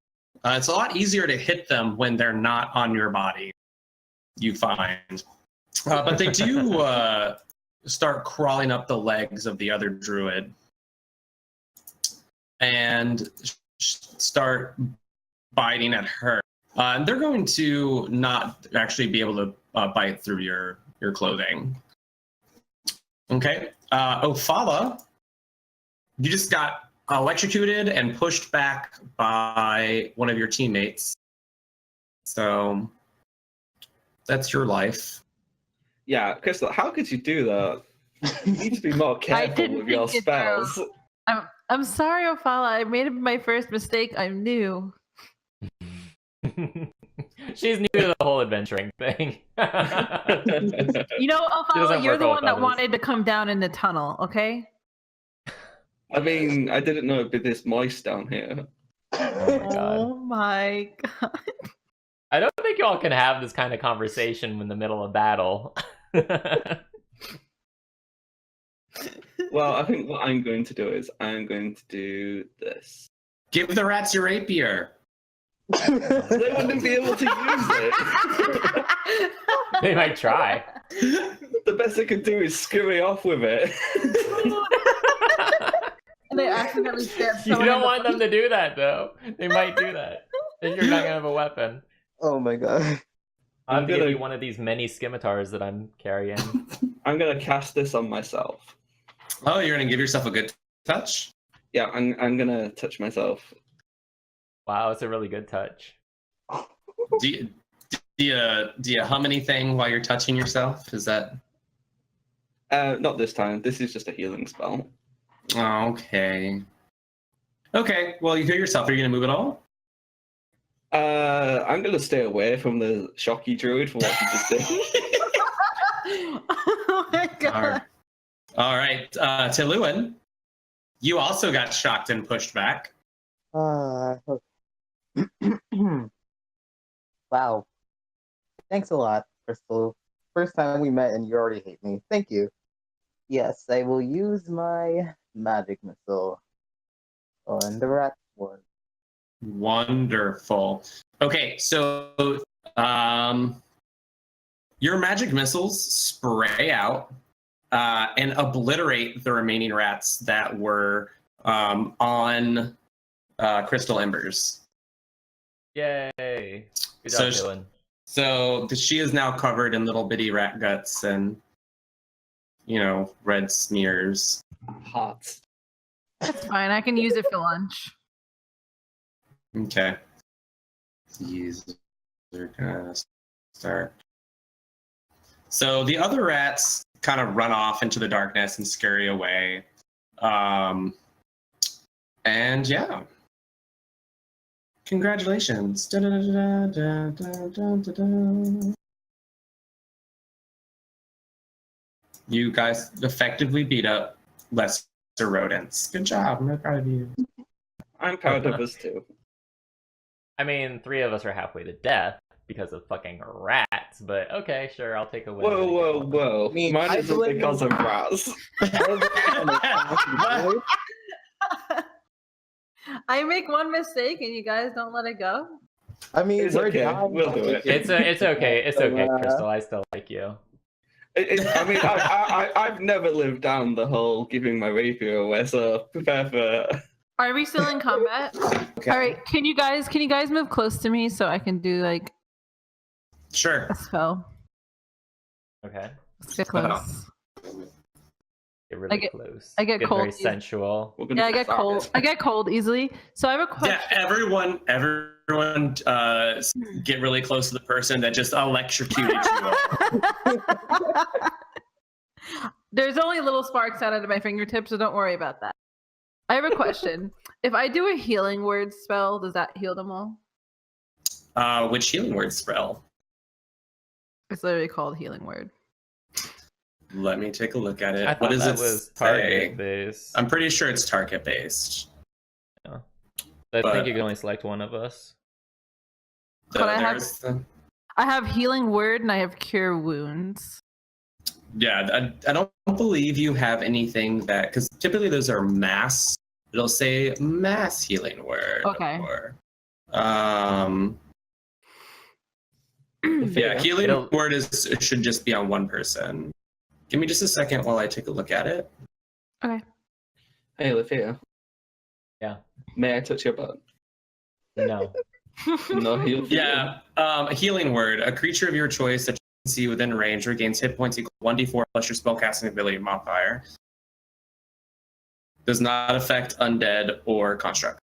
It's a lot easier to hit them when they're not on your body, you find. But they do start crawling up the legs of the other druid and start biting at her. And they're going to not actually be able to bite through your clothing. Okay. Ophala, you just got electrocuted and pushed back by one of your teammates. So that's your life. Yeah, Crystal, how could you do that? You need to be more careful with your spells. I'm sorry, Ophala. I made my first mistake. I'm new. She's new to the whole adventuring thing. You know, Ophala, you're the one that wanted to come down in the tunnel, okay? I mean, I didn't know it'd be this moist down here. Oh my god. I don't think y'all can have this kind of conversation in the middle of battle. Well, I think what I'm going to do is I'm going to do this. Give the rats your rapier. They wouldn't be able to use it. They might try. The best they could do is scurry off with it. And they accidentally stab You don't want them to do that, though. They might do that. Then you're not gonna have a weapon. Oh my god. I'm gonna give you one of these many scimitars that I'm carrying. I'm gonna cast this on myself. Oh, you're gonna give yourself a good touch? Yeah, I'm gonna touch myself. Wow, it's a really good touch. Do you hum anything while you're touching yourself? Is that... Not this time. This is just a healing spell. Oh, okay. Okay, well, you hear yourself. Are you going to move at all? I'm going to stay away from the Shocky Druid for what he just did. Oh my god. All right. Tailuin, you also got shocked and pushed back. Okay. Wow. Thanks a lot, Crystal. First time we met and you already hate me. Thank you. Yes, I will use my magic missile on the rat one. Wonderful. Okay, so your magic missiles spray out and obliterate the remaining rats that were on crystal embers. Yay! Good So job, Dylan. So she is now covered in little bitty rat guts and, red smears. Hot. That's fine. I can use it for lunch. Okay. These are gonna start. So the other rats kind of run off into the darkness and scurry away. And yeah. Congratulations. Da-da-da-da-da-da-da-da. You guys effectively beat up lesser rodents. Good job. I'm really proud of you. I'm proud of us too. I mean, 3 of us are halfway to death because of fucking rats, but okay, sure, I'll take a win. Whoa. I mean, Mine I isn't blame- because of rats. I make one mistake and you guys don't let it go. I mean, It's we're okay, dying. we'll do it. It's okay. It's So, okay, Crystal. I still like you. I mean, I've never lived down the whole giving my rapier away, so prepare for. Are we still in combat? Okay. All right. Can you guys move close to me so I can do like Sure. a spell? Okay. Let's get close. Get really get- close. I get cold very easy. sensual. We're gonna Yeah, I get start cold. it. I get cold easily. So I have a question. Yeah, everyone get really close to the person that just electrocuted you. There's only little sparks out of my fingertips, so don't worry about that. I have a question. If I do a healing word spell, does that heal them all? Which healing word spell? It's literally called healing word. Let me take a look at it. I What thought does that it was say? target based. I'm pretty sure it's target based. I but- think you can only select one of us. But I have- There's the- I have healing word and I have cure wounds. Yeah, I don't believe you have anything that, because typically those are mass. It'll say mass healing word. Okay. Or, Hmm. yeah, healing It'll- word should just be on one person. Give me just a second while I take a look at it. Okay. Hey, Lafia. Yeah. May I touch your butt? No. No, he'll. Yeah, a healing word. A creature of your choice that you can see within range regains hit points equal to 1d4 plus your spellcasting ability modifier. Does not affect undead or construct.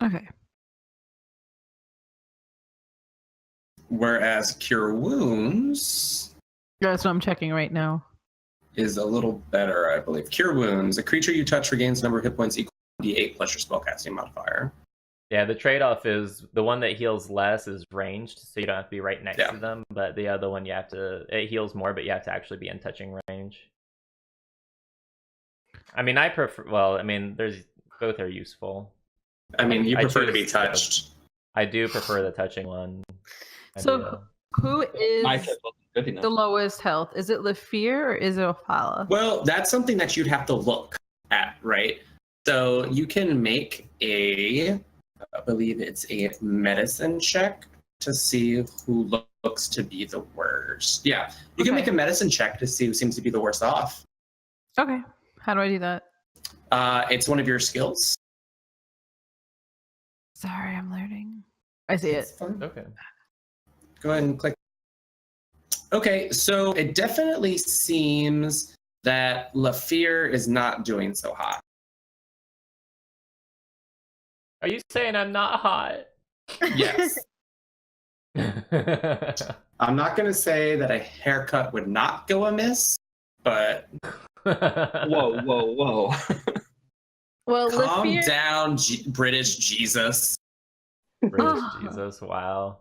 Okay. Whereas cure wounds That's what I'm checking right now. is a little better, I believe. Cure wounds. A creature you touch regains number of hit points equal to d8 plus your spellcasting modifier. Yeah, the trade-off is the one that heals less is ranged, so you don't have to be right next Yeah. to them. But the other one, it heals more, but you have to actually be in touching range. I mean, I prefer. Well, I mean, both are useful. I mean, you I prefer to be choose- touched. I do prefer the touching one. I So do. who is My tip wasn't good enough. the lowest health? Is it Lafir or is it Ophala? Well, that's something that you'd have to look at, right? So you can make I believe it's a medicine check to see who looks to be the worst. Yeah, you can Okay. make a medicine check to see who seems to be the worst off. Okay. How do I do that? It's one of your skills. Sorry, I'm learning. I see it. It's fine. Okay. Go ahead and click. Okay, so it definitely seems that Lafir is not doing so hot. Are you saying I'm not hot? Yes. I'm not going to say that a haircut would not go amiss, but Whoa. Well, calm Lafir, down, British Jesus. British Jesus, wow.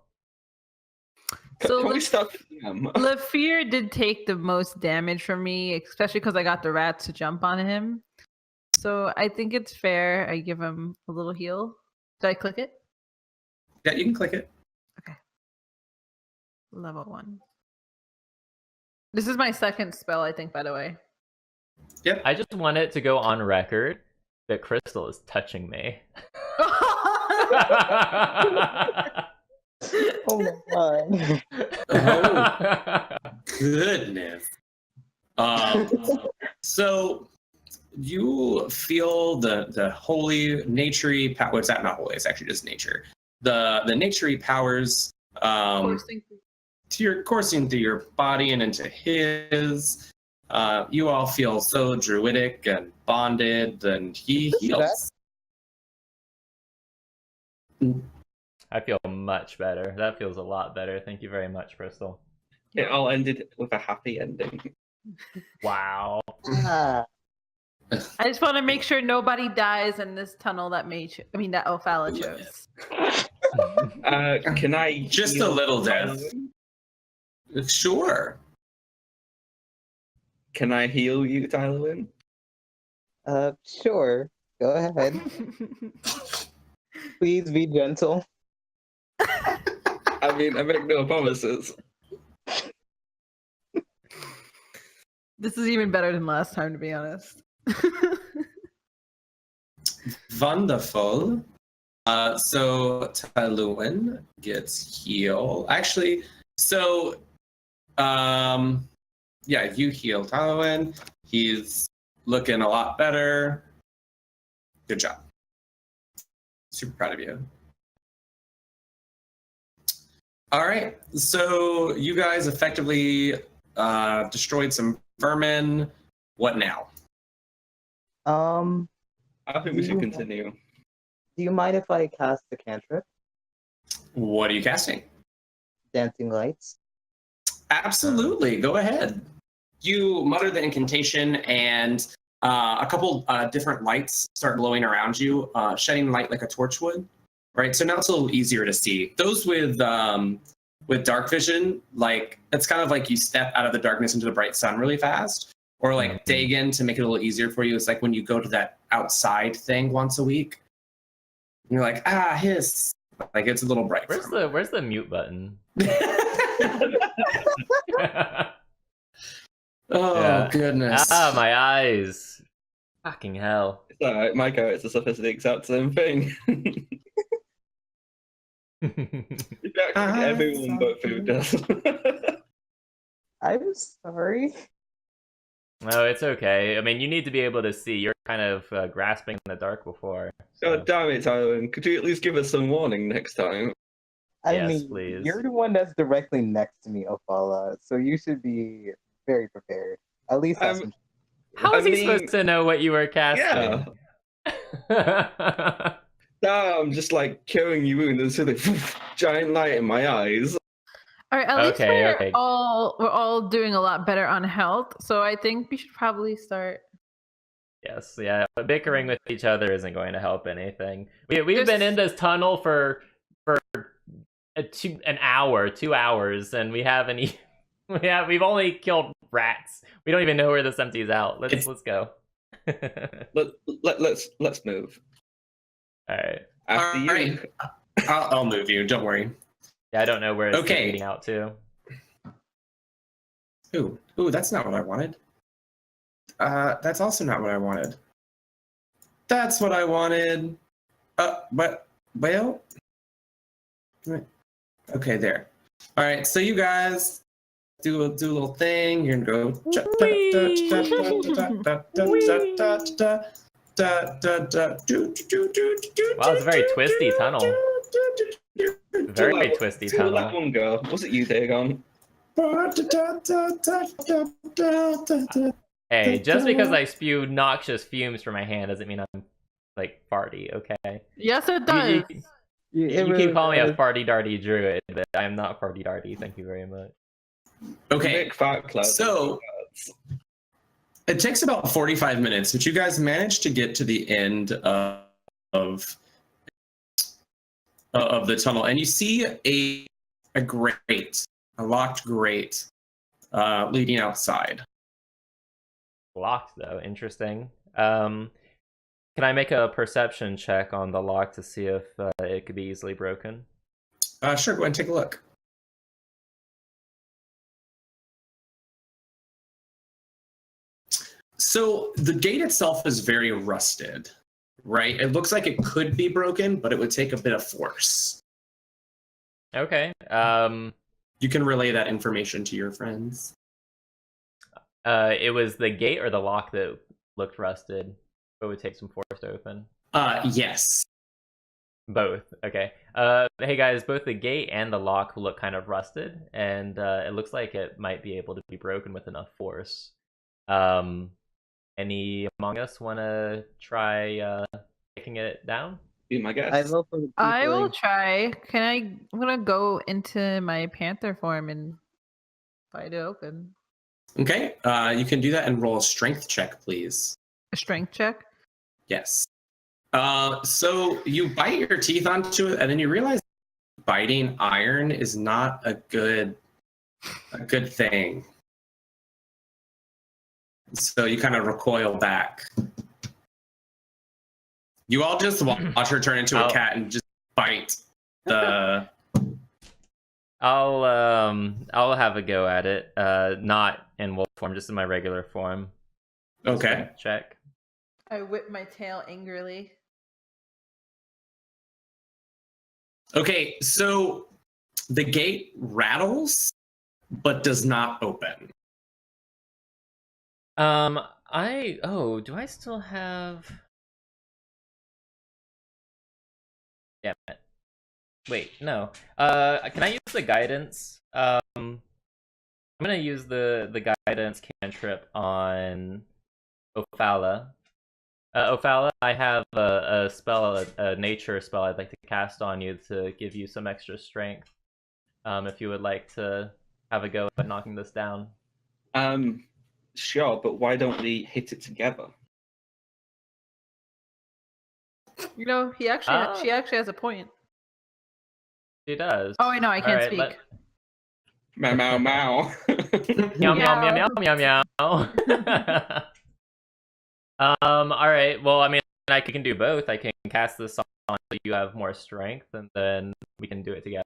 So Can we let's- stop? Lafir did take the most damage from me, especially because I got the rats to jump on him. So I think it's fair. I give him a little heal. Did I click it? Yeah, you can click it. Level 1. This is my second spell, I think, by the way. Yep. I just want it to go on record that Crystal is touching me. Oh my god. Oh, goodness. So you feel the holy naturey power. What's that? Not holy. It's actually just nature. The naturey powers coursing through your body and into his. You all feel so druidic and bonded, and he heals. I feel much better. That feels a lot better. Thank you very much, Bristol. It all ended with a happy ending. Wow. Ah, I just want to make sure nobody dies in this tunnel that that Ophala chose. Can I Just a heal little death. Tailuin? Sure. Can I heal you, Tailuin? sure. Go ahead. Please be gentle. I mean, I make no promises. This is even better than last time, to be honest. Wonderful. So Tailuin gets heal. Actually, so yeah, you heal Tailuin. He's looking a lot better. Good job. Super proud of you. All right, so you guys effectively destroyed some vermin. What now? I think we should continue. Do you mind if I cast the cantrip? What are you casting? Dancing lights. Absolutely, go ahead. You mutter the incantation, and a couple different lights start glowing around you, shedding light like a torch would. Right, so now it's a little easier to see. Those with dark vision, like it's kind of like you step out of the darkness into the bright sun really fast, or like Dagon, to make it a little easier for you. It's like when you go to that outside thing once a week, and you're like, hiss, like it's a little bright. Where's the mute button? Oh Yeah. goodness! My eyes. Fucking hell. It's alright, my character suffers the exact same thing. Everyone but food does. I'm sorry. No, it's okay. I mean, you need to be able to see. You're kind of grasping in the dark before. So. God damn it, Tailuin. Could you at least give us some warning next time? I Yes, mean, please. you're the one that's directly next to me, Ophala, so you should be very prepared. At least have some. How is I he mean, supposed to know what you were casting? Yeah. Now I'm just like killing you and there's a giant light in my eyes. All right, at least Okay, we're all doing a lot better on health, so I think we should probably start. Yes, yeah. But bickering with each other isn't going to help anything. We've been in this tunnel for an hour, 2 hours, and we haven't. We've only killed rats. We don't even know where this empties out. Let's go. Let's move. All right. After you. Right. I'll move you. Don't worry. Yeah, I don't know where it's Okay. leading out to. Ooh, that's not what I wanted. That's also not what I wanted. That's what I wanted. But well. Okay, there. All right, so you guys do a little thing. You're gonna go. Wow, it's a very twisty tunnel. Very twisty Who let tunnel. one go? Was it you, Dagon? Hey, just because I spew noxious fumes from my hand doesn't mean I'm like farty, okay? Yes, it does. You keep calling me a farty darty druid, but I am not farty darty. Thank you very much. Okay, Nick Farclad. so it takes about 45 minutes, but you guys managed to get to the end of the tunnel, and you see a grate, a locked grate, leading outside. Locked though, interesting. Can I make a perception check on the lock to see if it could be easily broken? Sure, go ahead and take a look. So the gate itself is very rusted, right? It looks like it could be broken, but it would take a bit of force. Okay. You can relay that information to your friends. It was the gate or the lock that looked rusted. It would take some force to open. Yes. Both. Okay. Hey guys, both the gate and the lock look kind of rusted, and it looks like it might be able to be broken with enough force. Any among us want to try taking it down? Be my guest. I vote for the I will tiefling. try. I'm gonna go into my panther form and fight it open. Okay. You can do that and roll a strength check, please. A strength check. Yes. So you bite your teeth onto it, and then you realize biting iron is not a good thing. So you kind of recoil back. You all just watch her turn into a cat and just bite the. I'll have a go at it. Not in wolf form, just in my regular form. Okay. Check. I whip my tail angrily. Okay, so the gate rattles, but does not open. Do I still have? Damn it. Wait, no. Can I use the guidance? I'm gonna use the guidance cantrip on Ophala. Ophala, I have a spell, a nature spell I'd like to cast on you to give you some extra strength. If you would like to have a go at knocking this down. Sure, but why don't we hit it together? You know, she actually has a point. She does. Oh, wait, no, I can't Alright, speak. Meow, meow, meow. Meow meow meow meow meow meow. All right. Well, I mean, I can do both. I can cast this on so you have more strength, and then we can do it together.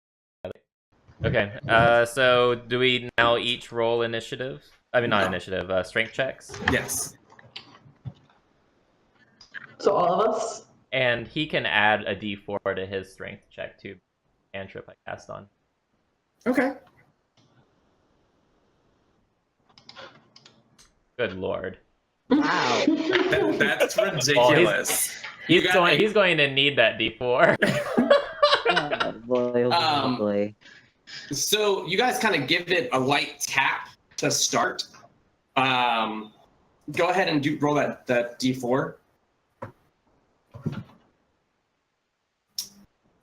Okay. So do we now each roll initiative? I mean, not initiative. Strength checks. Yes. So all of us? And he can add a D4 to his strength check too. Cantrip I cast on. Okay. Good lord. Wow. That's ridiculous. He's going to need that D4. Oh boy, oh boy. So you guys kind of give it a light tap to start. Go ahead and roll that D4.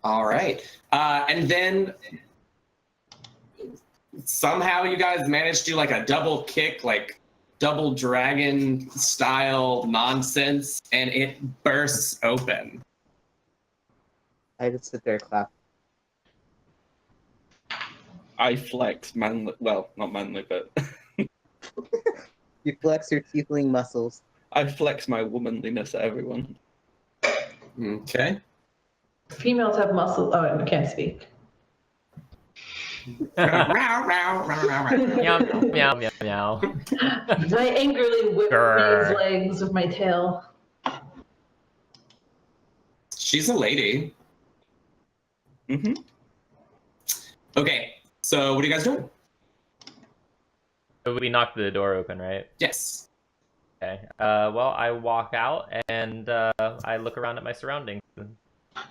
All right. And then somehow you guys managed to do like a double kick, like double dragon style nonsense, and it bursts open. I just sit there and clap. I flex manly, well, not manly, but You flex your tiefling muscles. I flex my womanliness at everyone. Okay. Females have muscles. Oh, I can't speak. Meow meow meow meow. I angrily whip Grr. May's legs with my tail. She's a lady. Mm-hmm. Okay. So what are you guys doing? So we knocked the door open, right? Yes. Okay. Well, I walk out and I look around at my surroundings and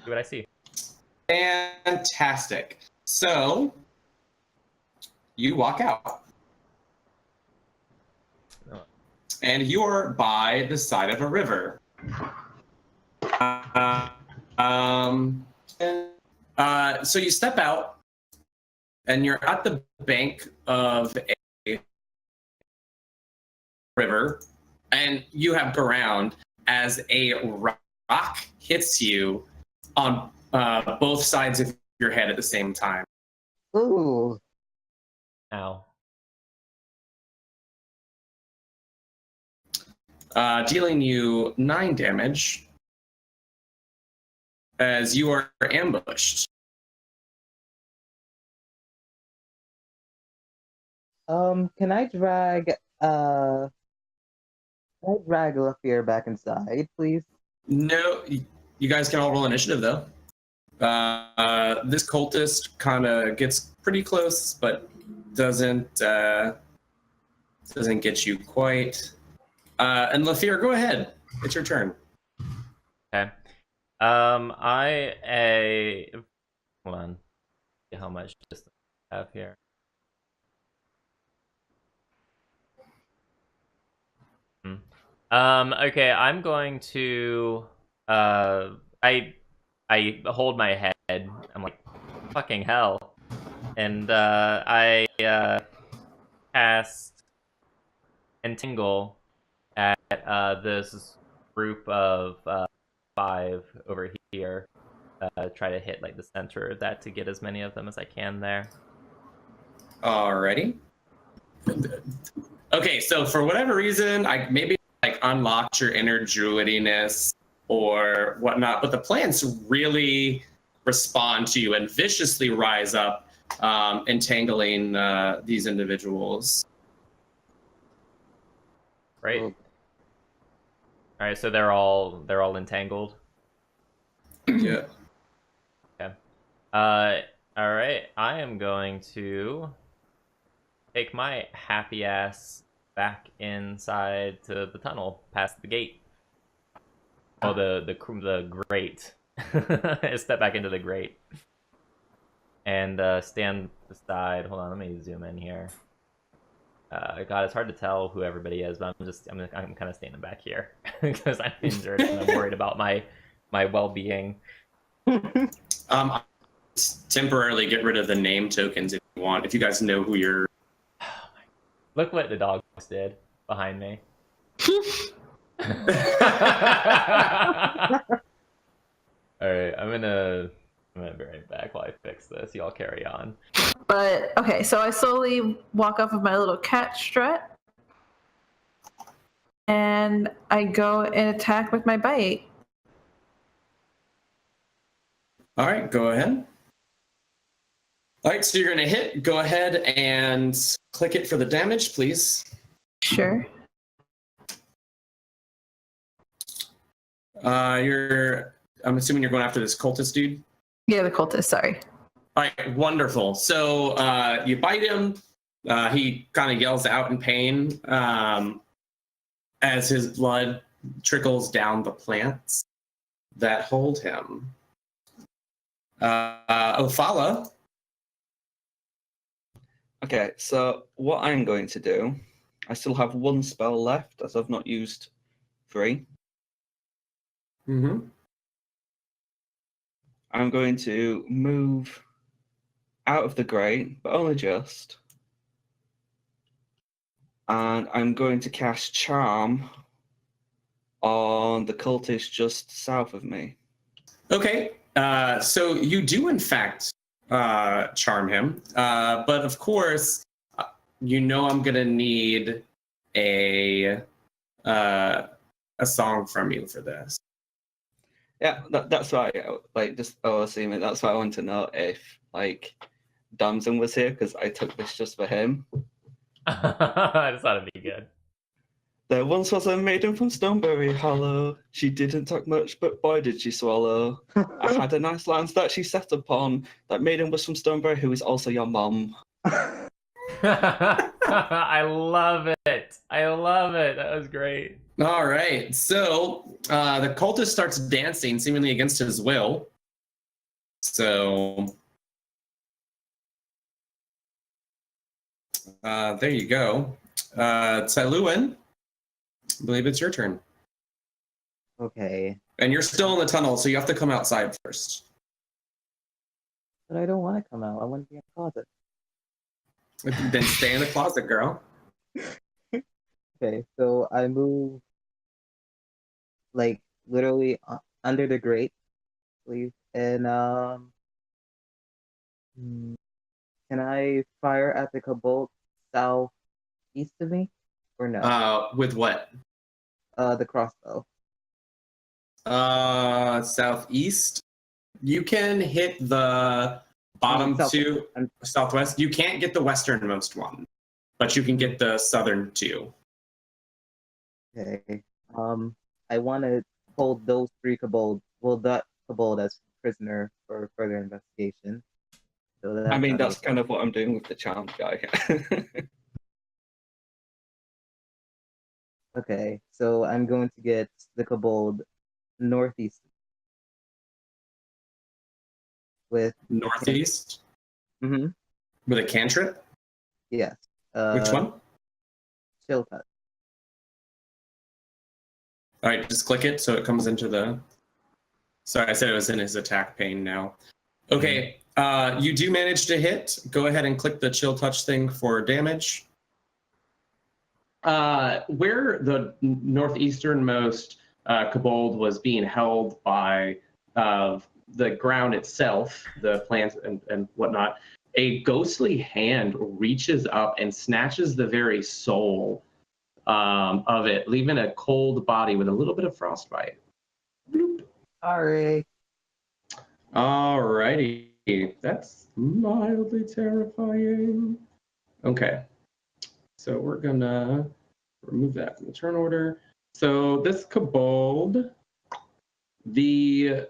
see what I see. Fantastic. So you walk out. And you're by the side of a river. So you step out, and you're at the bank of a river, and you have ground as a rock hits you on both sides of your head at the same time. Ooh. Ow. Dealing you 9 damage as you are ambushed. Can I drag Lafayette back inside, please? No, you guys can all roll initiative though. This cultist kind of gets pretty close, but doesn't Doesn't get you quite. And Lafir, go ahead. It's your turn. Okay. Hold on. See how much distance I have here. Okay, I'm going to I hold my head. I'm like, fucking hell. And I cast Entangle at this group of 5 over here. Try to hit like the center of that to get as many of them as I can there. Alrighty. Okay, so for whatever reason, I maybe like unlocked your inner druidiness or whatnot, but the plants really respond to you and viciously rise up, entangling these individuals. Right. Oh. All right, so they're all entangled. Yeah. Okay. All right. I am going to take my happy ass back inside to the tunnel, past the gate. Oh, the grate. Step back into the grate and stand beside. Hold on, let me zoom in here. God, it's hard to tell who everybody is, but I'm kind of standing back here because I'm injured and I'm worried about my well-being. Temporarily get rid of the name tokens if you want. If you guys know who you're. Look what the dogs did behind me. All right, I'm gonna be right back while I fix this. Y'all carry on. But okay, so I slowly walk off of my little cat strut, and I go and attack with my bite. All right, go ahead. All right, so you're gonna hit. Go ahead and click it for the damage, please. Sure. I'm assuming you're going after this cultist dude. Yeah, the cultist. Sorry. All right, wonderful. So you bite him. He kind of yells out in pain as his blood trickles down the plants that hold him. Ophala. Okay, so what I'm going to do, I still have 1 spell left as I've not used 3. Mm-hmm. I'm going to move out of the grate, but only just. And I'm going to cast Charm on the cultist just south of me. Okay, so you do in fact charm him, but of course, you know I'm gonna need a song from you for this. Yeah, that's why, like, just assuming that's why I want to know if, like, Damson was here, because I took this just for him. I just thought it'd be good. There once was a maiden from Stoneberry Hollow. She didn't talk much, but boy did she swallow. I had a nice lance that she set upon. That maiden was from Stoneberry, who is also your mom. I love it. I love it. That was great. All right, so the cultist starts dancing, seemingly against his will. So there you go. Tailuin, I believe it's your turn. Okay. And you're still in the tunnel, so you have to come outside first. But I don't want to come out. I want to be in the closet. Then stay in the closet, girl. Okay, so I move like literally under the grate, please. And can I fire at the kobold southeast of me, or no? With what? The crossbow. Southeast. You can hit the bottom two, southwest. You can't get the westernmost one, but you can get the southern two. Okay. I want to hold those 3 kobolds. Well, that kobold as prisoner for further investigation. So I mean, that's kind of what I'm doing with the charm guy. Okay, so I'm going to get the kobold northeast with Northeast Mm-hmm. with a cantrip. Yes. Which one? Chill touch. All right, just click it so it comes into the. Sorry, I said it was in his attack pane now. Okay, you do manage to hit. Go ahead and click the chill touch thing for damage. Where the northeasternmost kobold was being held by the ground itself, the plants and whatnot, a ghostly hand reaches up and snatches the very soul of it, leaving a cold body with a little bit of frostbite. Bloop. Sorry. Alrighty, that's mildly terrifying. Okay, so we're gonna remove that from the turn order. So this kobold, the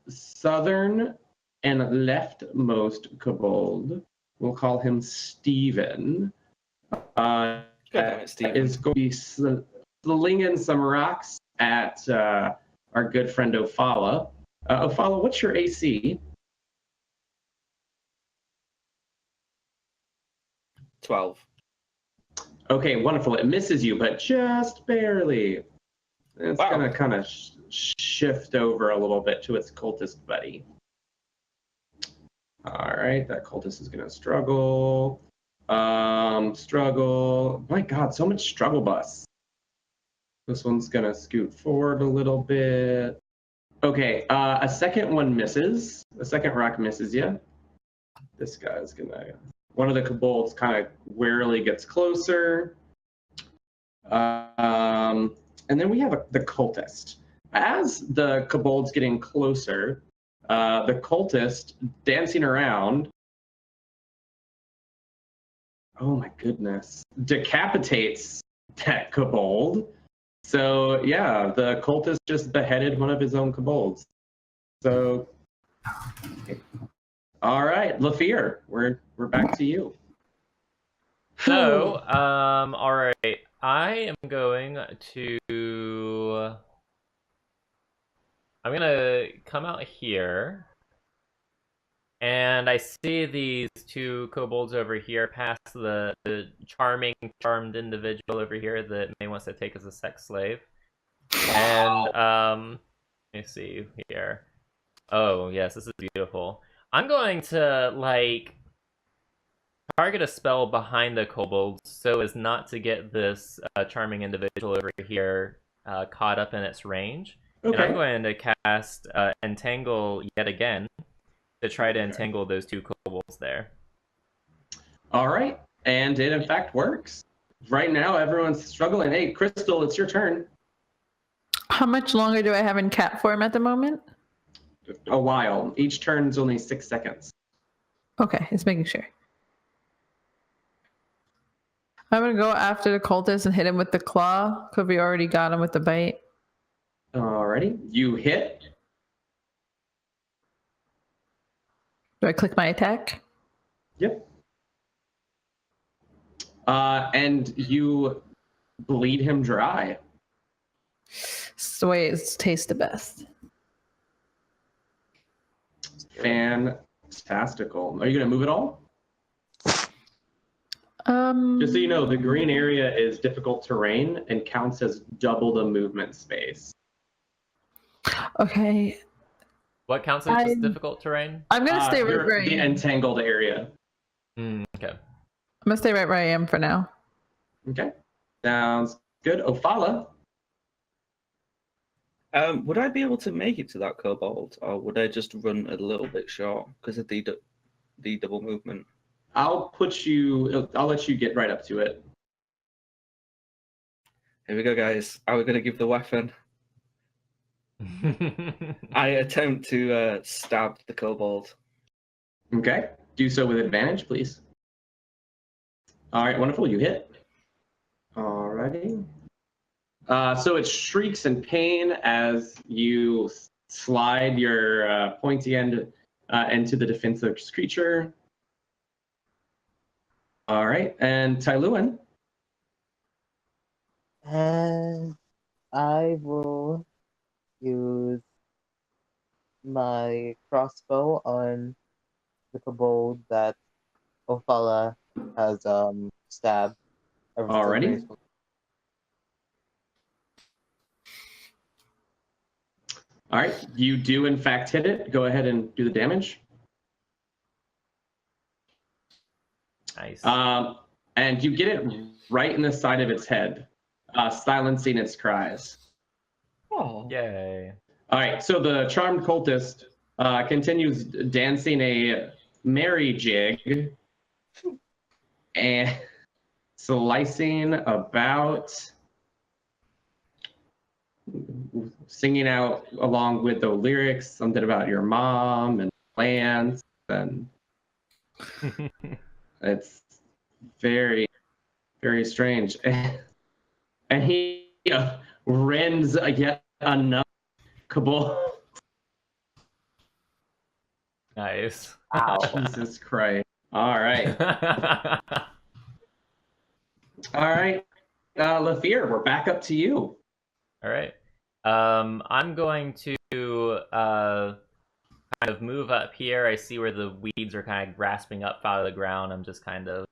southern and leftmost kobold, we'll call him Steven, God damn it, Steven. is going to be slinging some rocks at our good friend Ophala. Ophala, what's your AC? 12. Okay, wonderful. It misses you, but just barely. It's Wow. going to kind of shift over a little bit to its cultist buddy. All right, that cultist is going to struggle. Struggle. My God, so much struggle bus. This one's going to scoot forward a little bit. Okay, a second one misses. A second rock misses you. This guy's going to... One of the kobolds kind of warily gets closer. And then we have the cultist. As the kobold's getting closer, the cultist dancing around, oh my goodness, decapitates that kobold. So yeah, the cultist just beheaded one of his own kobolds. So, all right, Lafir, we're back to you. So, all right, I am going to. I'm gonna come out here, and I see these two kobolds over here, past the charmed individual over here that May wants to take as a sex slave. And let me see here. Oh yes, this is beautiful. I'm going to like target a spell behind the kobolds so as not to get this charming individual over here caught up in its range. Okay. And I'm going to cast Entangle yet again to try to entangle those two kobolds there. All right, and it in fact works. Right now, everyone's struggling. Hey, Crystal, it's your turn. How much longer do I have in cat form at the moment? A while. Each turn's only 6 seconds. Okay, just making sure. I'm gonna go after the cultist and hit him with the claw because we already got him with the bite. Alrighty, you hit. Do I click my attack? Yep. And you bleed him dry. It's the way it tastes the best. Fantastical. Are you gonna move it all? Um, Just so you know, the green area is difficult terrain and counts as double the movement space. Okay. What counts as difficult terrain? I'm gonna stay right where I The am. entangled area. Okay. I'm gonna stay right where I am for now. Okay. Sounds good. Ophala. Would I be able to make it to that kobold, or would I just run a little bit short because of the double movement? I'll let you get right up to it. Here we go, guys. Are we going to give the weapon? I attempt to stab the kobold. Okay. Do so with advantage, please. All right, wonderful. You hit. Alrighty. So it shrieks in pain as you slide your pointy end into the defenseless creature. All right, and Tailuin. And I will use my crossbow on the kobold that Ophala has stabbed ever so Alrighty. gracefully. All right, you do in fact hit it. Go ahead and do the damage. Nice. And you get it right in the side of its head, silencing its cries. Oh. Yay. All right, so the charmed cultist continues dancing a merry jig and slicing about, singing out along with the lyrics something about your mom and plants, and it's very, very strange. And he rends yet another kobold. Nice. Jesus Christ. All right. All right. Lafir, we're back up to you. All right. I'm going to kind of move up here. I see where the weeds are kind of grasping up out of the ground. I'm just kind of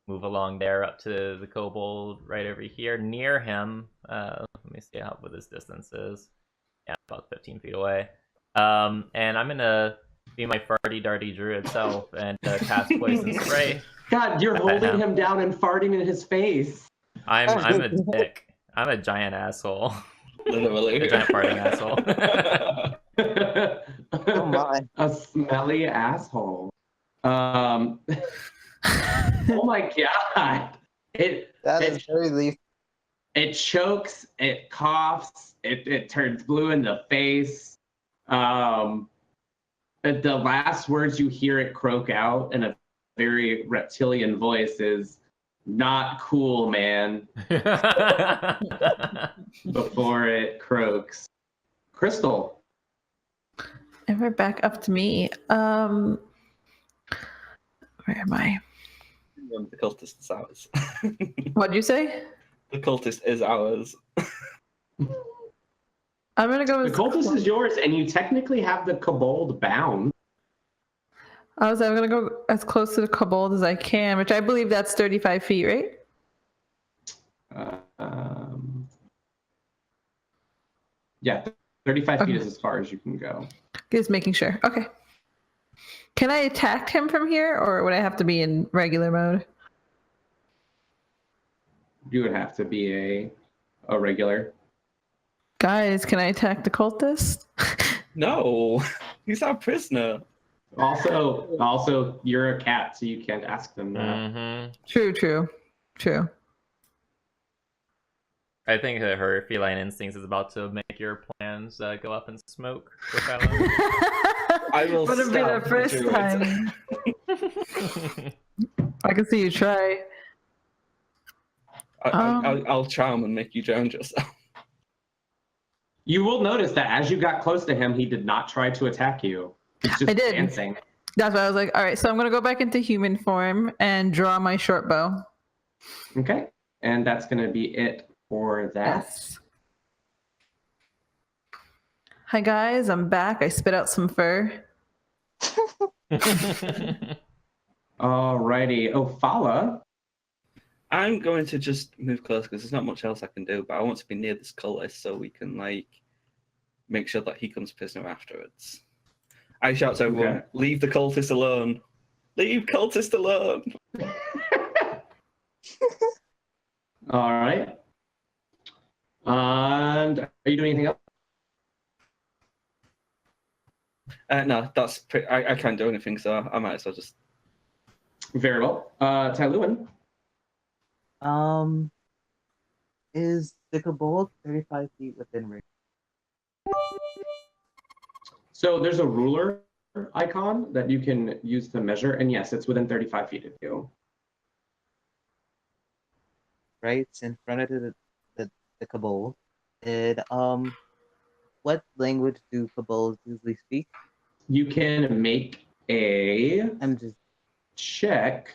move along there up to the kobold right over here near him. Let me see what this distance is. Yeah, about 15 feet away. And I'm gonna be my farty darty druid self and cast poison spray. God, you're at holding him down and farting in his face. I'm a dick. I'm a giant asshole. Literally. A giant farting asshole. Oh my. A smelly asshole. Oh my god. That is very leaf. It chokes, it coughs, it turns blue in the face. The last words you hear it croak out in a very reptilian voice is, "Not cool, man," before it croaks. Crystal. And we're back up to me. Where am I? The cultist is ours. What'd you say? The cultist is ours. I'm gonna go The with cultist is yours, and you technically have the kobold bound. I'm gonna go as close to the kobold as I can, which I believe that's 35 feet, right? Yeah, 35 feet Okay. is as far as you can go. Just making sure. Okay. Can I attack him from here, or would I have to be in regular mode? You would have to be a regular. Guys, can I attack the cultist? No, he's our prisoner. Also, you're a cat, so you can't ask them that. Mm-hmm. True. I think that her feline instincts is about to make your plans go up in smoke. I will Would have been stab the first druid. time. I can see you try. I'll charm and make you drown yourself. You will notice that as you got close to him, he did not try to attack you. He's just I did. dancing. That's why I was like, all right, so I'm gonna go back into human form and draw my short bow. Okay, and that's going to be it for that. Yes. Hi guys, I'm back. I spit out some fur. Alrighty, Ophala. I'm going to just move close because there's not much else I can do, but I want to be near this cultist so we can make sure that he comes prisoner afterwards. I shout to everyone, Okay. "Leave the cultist alone! Leave cultist alone!" All right. And are you doing anything else? No, I can't do anything, so I might as well just. Very well. Tailuin. Is the kobold 35 feet within range? So there's a ruler icon that you can use to measure, and yes, it's within 35 feet of you. Right, it's in front of the kobold. What language do kobolds usually speak? You can make a I'm just check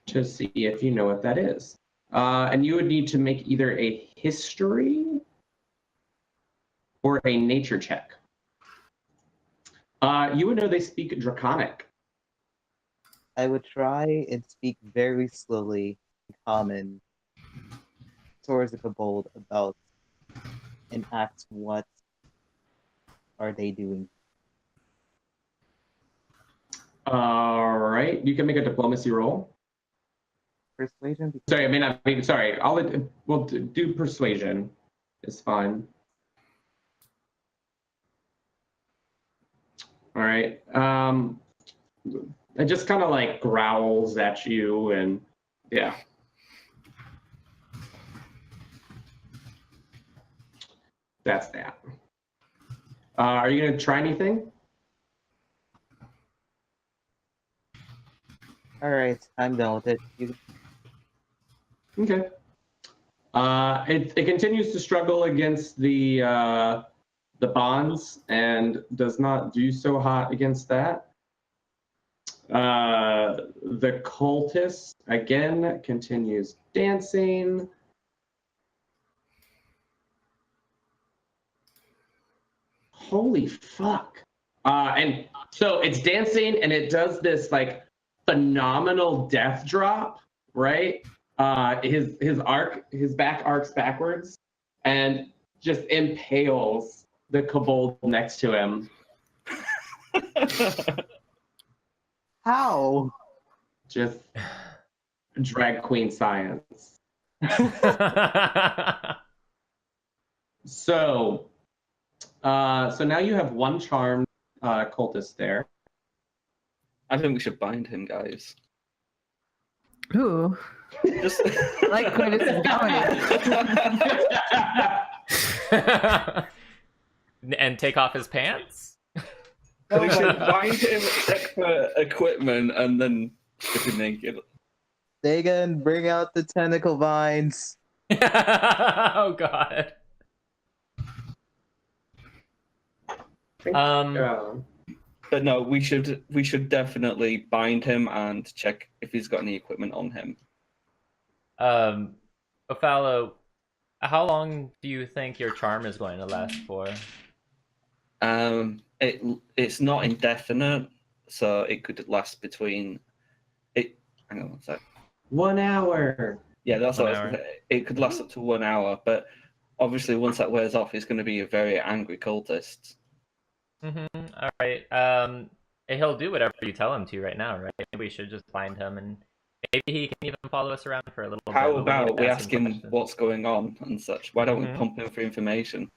to see if you know what that is. And you would need to make either a history or a nature check. You would know they speak Draconic. I would try and speak very slowly in common towards the kobold about and ask what are they doing. All right, you can make a diplomacy roll. Persuasion? Sorry, sorry. We'll do persuasion. It's fine. All right. It just kind of like growls at you, and yeah. That's that. Are you gonna try anything? All right, I'm done with it. Okay. It continues to struggle against the bonds and does not do so hot against that. The cultist again continues dancing. Holy fuck. And so it's dancing and it does this like phenomenal death drop, right? His back arcs backwards and just impales the kobold next to him. How? Just drag queen science. So now you have one charmed cultist there. I think we should bind him, guys. Ooh. Just I like where this is going. And take off his pants? we should bind him, check for equipment, and then strip him naked. Dagon, bring out the tentacle vines. Oh god. But no, we should definitely bind him and check if he's got any equipment on him. Ophala, how long do you think your charm is going to last for? It's not indefinite, so it could last between it. Hang on one sec. 1 hour. Yeah, that's what 1 I was hour. gonna say. It could last up to 1 hour, but obviously once that wears off, he's going to be a very angry cultist. All right. He'll do whatever you tell him to right now, right? Maybe we should just bind him, and maybe he can even follow us around for a little bit. How but about we ask ask him questions. what's going on and such? Why don't we Mhm. pump him for information?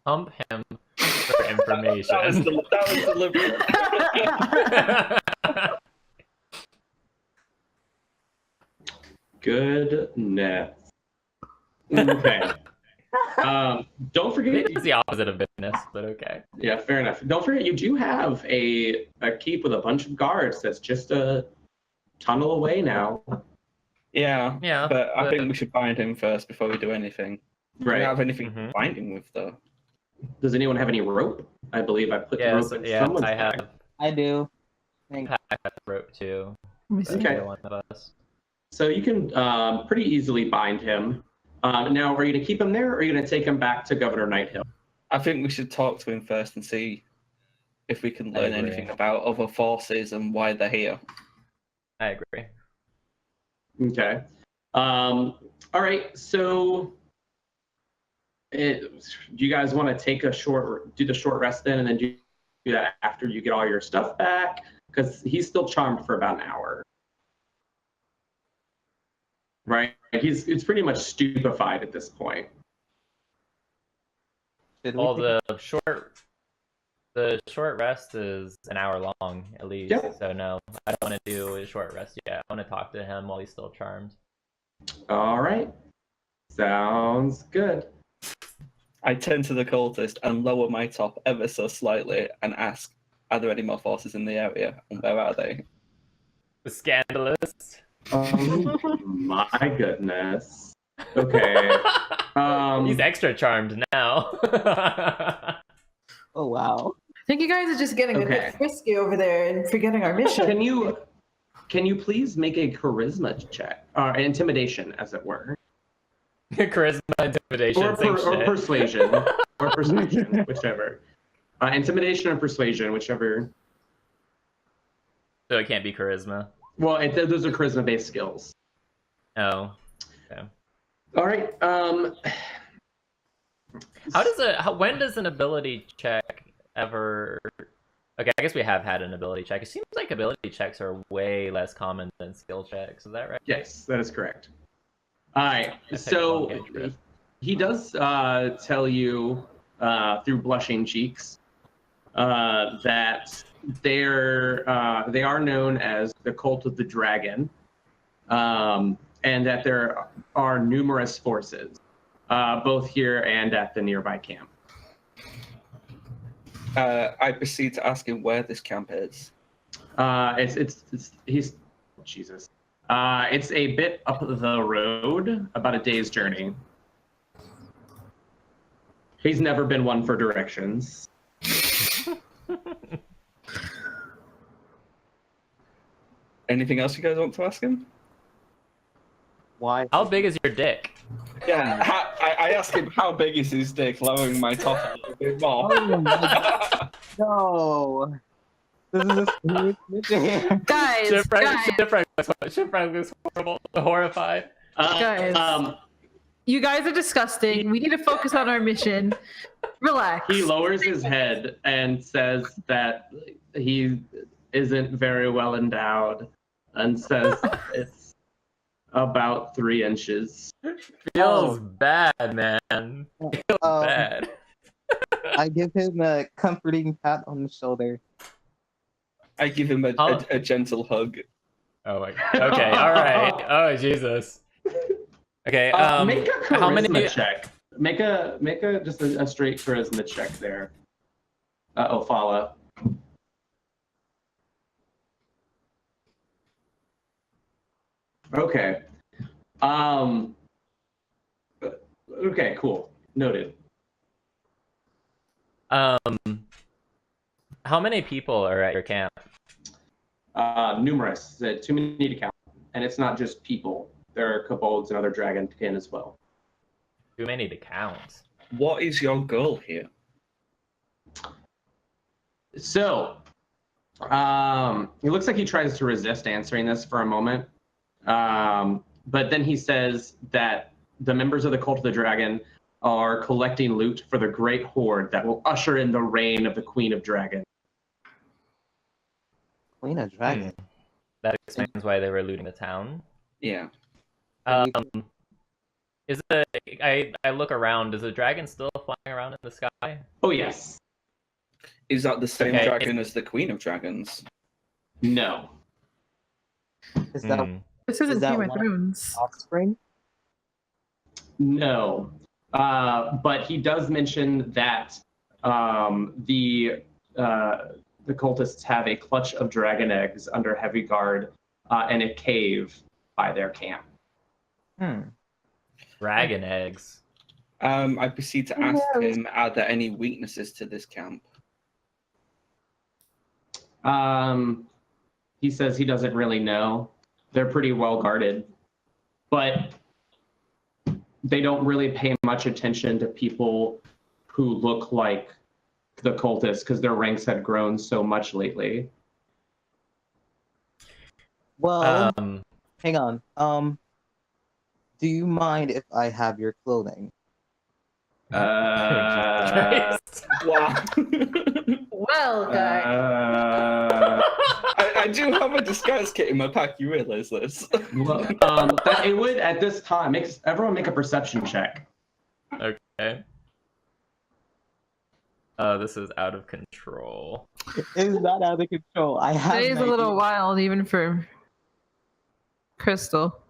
Pump him for information. That was deliberate. Goodness. Okay. Don't forget. It's the opposite of business, but okay. Yeah, fair enough. Don't forget, you do have a keep with a bunch of guards that's just a tunnel away now. Yeah, Yeah, but I but- think we should bind him first before we do anything. Do we Right. have anything Mhm. to bind him with, though? Does anyone have any rope? I believe I put the rope in someone's I bag. have. I do. Thank I have the rope too. Let me But see. Okay. either one of us. So you can pretty easily bind him. Now, are you going to keep him there, or are you going to take him back to Governor Nighthill? I think we should talk to him first and see if we can I learn agree. anything about other forces and why they're here. I agree. Okay. All right. So, do you guys want to take do the short rest then, and then do that after you get all your stuff back? Because he's still charmed for about an hour. Right? It's pretty much stupefied at this point. Should we Well, take- the short rest is an hour long at least. Yeah. So no, I don't want to do a short rest yet. I want to talk to him while he's still charmed. All right. Sounds good. I turn to the cultist and lower my top ever so slightly and ask, are there any more forces in the area? And where are they? Scandalous. My goodness. Okay. He's extra charmed now. Oh wow. I think you guys are just getting a Okay. bit frisky over there and forgetting our mission. Can you Can you please make a charisma check, or intimidation, as it were, Charisma, intimidation, or same shit. persuasion, or persuasion, whichever. Intimidation or persuasion, whichever. So it can't be charisma. Well, those are charisma-based skills. Oh. Okay. All right. When does an ability check ever? Okay, I guess we have had an ability check. It seems like ability checks are way less common than skill checks. Is that right? Yes, that is correct. All right. I picked So one cantrip. he does tell you through blushing cheeks that they are known as the Cult of the Dragon, and that there are numerous forces, both here and at the nearby camp. I proceed to ask him where this camp is. He's Jesus. It's a bit up the road, about a day's journey. He's never been one for directions. Anything else you guys want to ask him? Why? How big is your dick? Yeah, I asked him how big is his dick, lowering my top a little bit more. Oh my God. No. This is a serious mission. Guys, Shipwreck looks horrible, horrified. Guys. You guys are disgusting. We need to focus on our mission. Relax. He lowers his head and says that he isn't very well endowed, and says it's about 3 inches. Feels bad, man. Feels bad. I give him a comforting pat on the shoulder. I give him a gentle hug. Oh my god. Okay, alright. Oh Jesus. Okay, make a charisma how many check. Make a just a straight charisma check there. Ophala. Okay. Okay, cool. Noted. how many people are at your camp? Numerous. Too many to count. And it's not just people. There are kobolds and other dragonkin as well. Too many to count. What is your goal here? So, it looks like he tries to resist answering this for a moment. But then he says that the members of the Cult of the Dragon are collecting loot for the great Hoard that will usher in the reign of the Queen of Dragons. Queen of Dragon. That explains why they were looting the town. Yeah. Is I look around, is the dragon still flying around in the sky? Oh, yes. Is that the same Okay, dragon as the Queen of Dragons? No. Is that This isn't that Game of one? Thrones. offspring? No. But he does mention that the cultists have a clutch of dragon eggs under heavy guard in a cave by their camp. Dragon eggs. I proceed to ask him, are there any weaknesses to this camp? He says he doesn't really know. They're pretty well guarded, but they don't really pay much attention to people who look like the cultists because their ranks had grown so much lately. Well, hang on. Do you mind if I have your clothing? Wow. Well, guys. I do have a disguise kit in my pack, you realize this? Well, it would at this time everyone make a perception check. Okay. This is out of control. It's not out of control. I have. Today's a little wild, even for Crystal.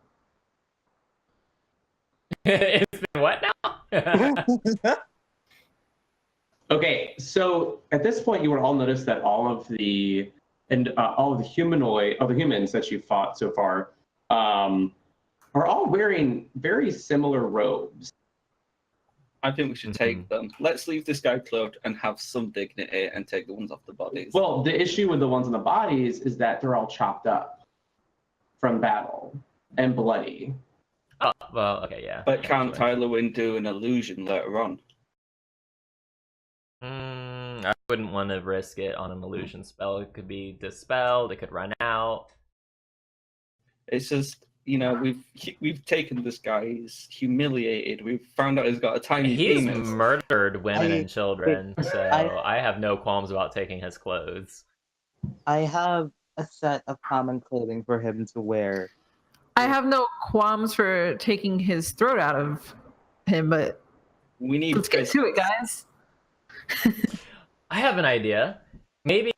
It's been what now? Okay, so at this point, you would all notice that all of the humans that you fought so far, are all wearing very similar robes. I think we should take them. Let's leave this guy clothed and have some dignity and take the ones off the bodies. Well, the issue with the ones on the bodies is that they're all chopped up. from battle and bloody. Oh, well, okay, yeah. But can't actually. Tailuin do an illusion later on? I wouldn't want to risk it on an illusion spell. It could be dispelled. It could run out. It's just, we've taken this guy. He's humiliated. We've found out he's got a tiny He's penis. murdered women I- and children, so I- I have no qualms about taking his clothes. I have a set of common clothing for him to wear. I have no qualms for taking his throat out of him, but We need let's get to it, guys. I have an idea. Maybe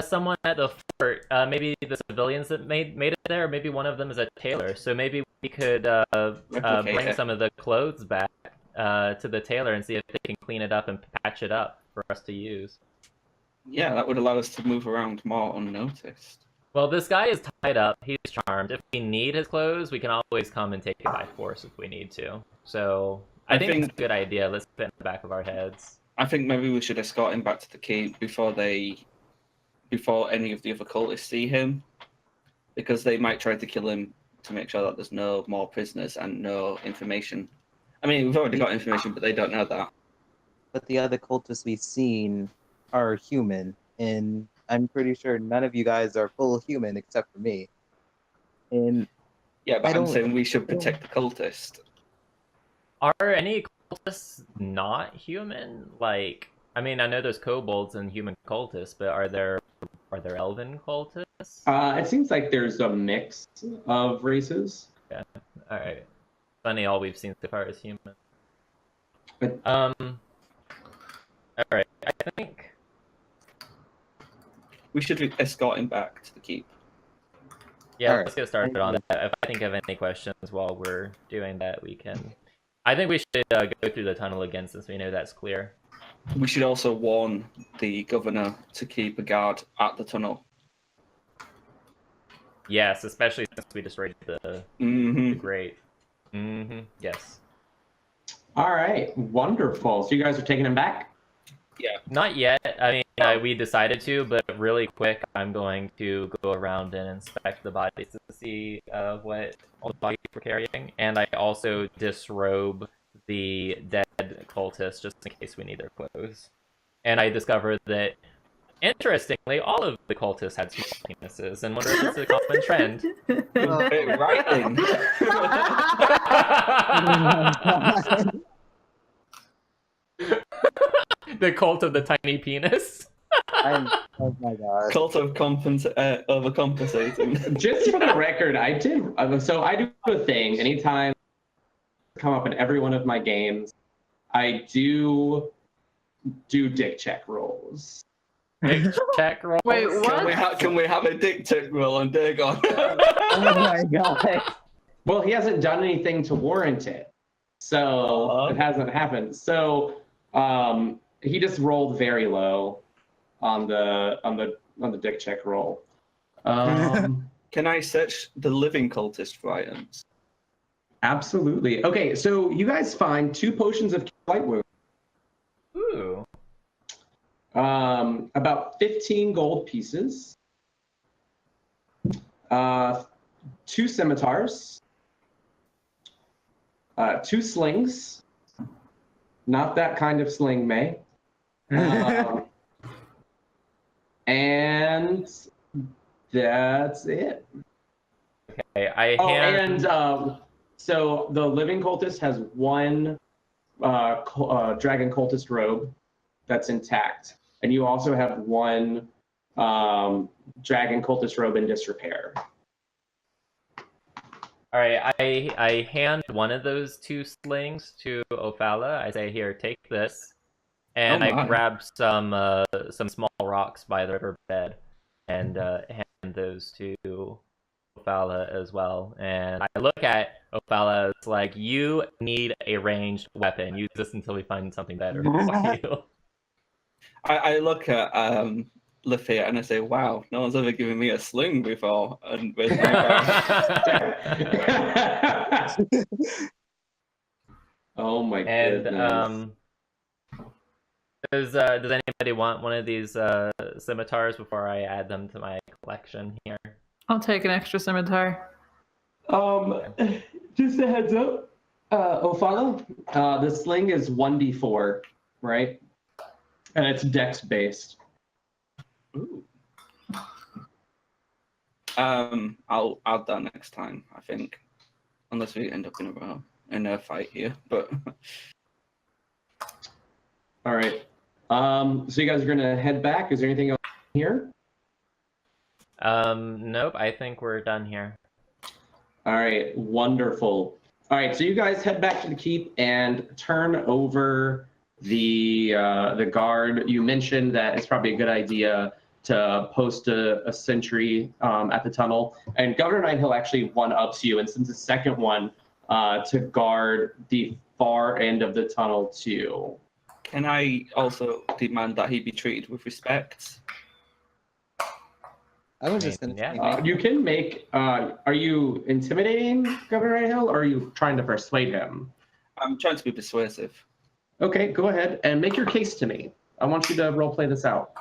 someone at the fort, maybe the civilians that made it there, maybe one of them is a tailor. So maybe we could bring some of the clothes back to the tailor and see if they can clean it up and patch it up for us to use. Yeah, that would allow us to move around more unnoticed. Well, this guy is tied up. He's charmed. If we need his clothes, we can always come and take it by force if we need to. So I think it's a good idea. Let's put it in the back of our heads. I think maybe we should escort him back to the keep before any of the other cultists see him, because they might try to kill him to make sure that there's no more prisoners and no information. I mean, we've already got information, but they don't know that. But the other cultists we've seen are human, and I'm pretty sure none of you guys are full human except for me. And Yeah, but I I'm don't- saying we should protect the cultist. Are any cultists not human? Like, I mean, I know there's kobolds and human cultists, but are there elven cultists? It seems like there's a mix of races. All right. Funny, all we've seen so far is human. But- All right. I think. We should escort him back to the keep. Yeah, All let's right. get started on that. If I think of any questions while we're doing that, we can. I think we should go through the tunnel again since we know that's clear. We should also warn the governor to keep a guard at the tunnel. Yes, especially since we destroyed the grate. Yes. All right, wonderful. So you guys are taking him back? Not yet. I mean, we decided to, but really quick, I'm going to go around and inspect the bodies to see what all the bodies we're carrying, and I also disrobe the dead cultists just in case we need their clothes. And I discovered that, interestingly, all of the cultists had small penises, and wonder if it's a common trend. Right then. The cult of the tiny penis. oh my god. Cult of overcompensating. Just for the record, I did. So I do a thing anytime I come up in every one of my games. I do dick check rolls. Dick check roll. Wait, what? Can we have a dick check roll on Dagon? Oh my god. Well, he hasn't done anything to warrant it, so it hasn't happened. So he just rolled very low on the dick check roll. Can I search the living cultist for items? Absolutely. Okay, so you guys find 2 potions of light wound. Ooh. About 15 gold pieces. 2 scimitars. 2 slings. Not that kind of sling, May. And that's it. Okay, I Oh, hand. and so the living cultist has 1 dragon cultist robe that's intact, and you also have 1 dragon cultist robe in disrepair. All right, I hand one of those 2 slings to Ophala. I say, "Here, take this," and Oh I my. grab some small rocks by the riverbed and hand those to Ophala as well. And I look at Ophala. It's like, you need a ranged weapon. Use this until we find something better for you. I look at Lafayette and I say, "Wow, no one's ever given me a sling before." And with my back. Oh my And goodness. does anybody want one of these scimitars before I add them to my collection here? I'll take an extra scimitar. Just a heads up, Ophala, the sling is 1d4, right? And it's dex based. Ooh. I'll add that next time, I think. Unless we end up in a fight here, but All right. So you guys are gonna head back. Is there anything else here? Nope, I think we're done here. All right, wonderful. All right, so you guys head back to the keep and turn over the guard. You mentioned that it's probably a good idea to post a sentry at the tunnel, and Governor Nighthill actually one-ups you and sends a second one to guard the far end of the tunnel too. can I also demand that he be treated with respect? I was just I mean, gonna yeah. say, You can make. Are you intimidating Governor Nighthill, or are you trying to persuade him? I'm trying to be persuasive. Okay, go ahead and make your case to me. I want you to role play this out.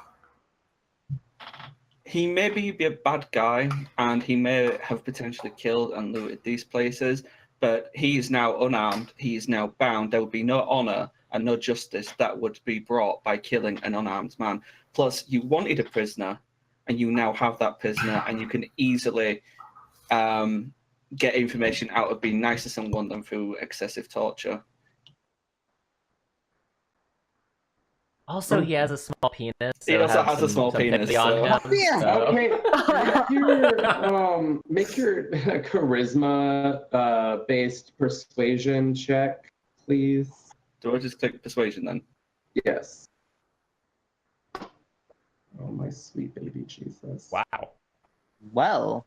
He may be a bad guy, and he may have potentially killed and looted these places, but he is now unarmed. He is now bound. There will be no honor and no justice that would be brought by killing an unarmed man. Plus, you wanted a prisoner, and you now have that prisoner, and you can easily get information out of being nice to someone than through excessive torture. Also, he has a small penis. So He also have has a small some penis, pity on so- him, Yeah. so- Okay, make your charisma based persuasion check, please. Do I just click persuasion then? Yes. Oh my sweet baby Jesus. Wow. well,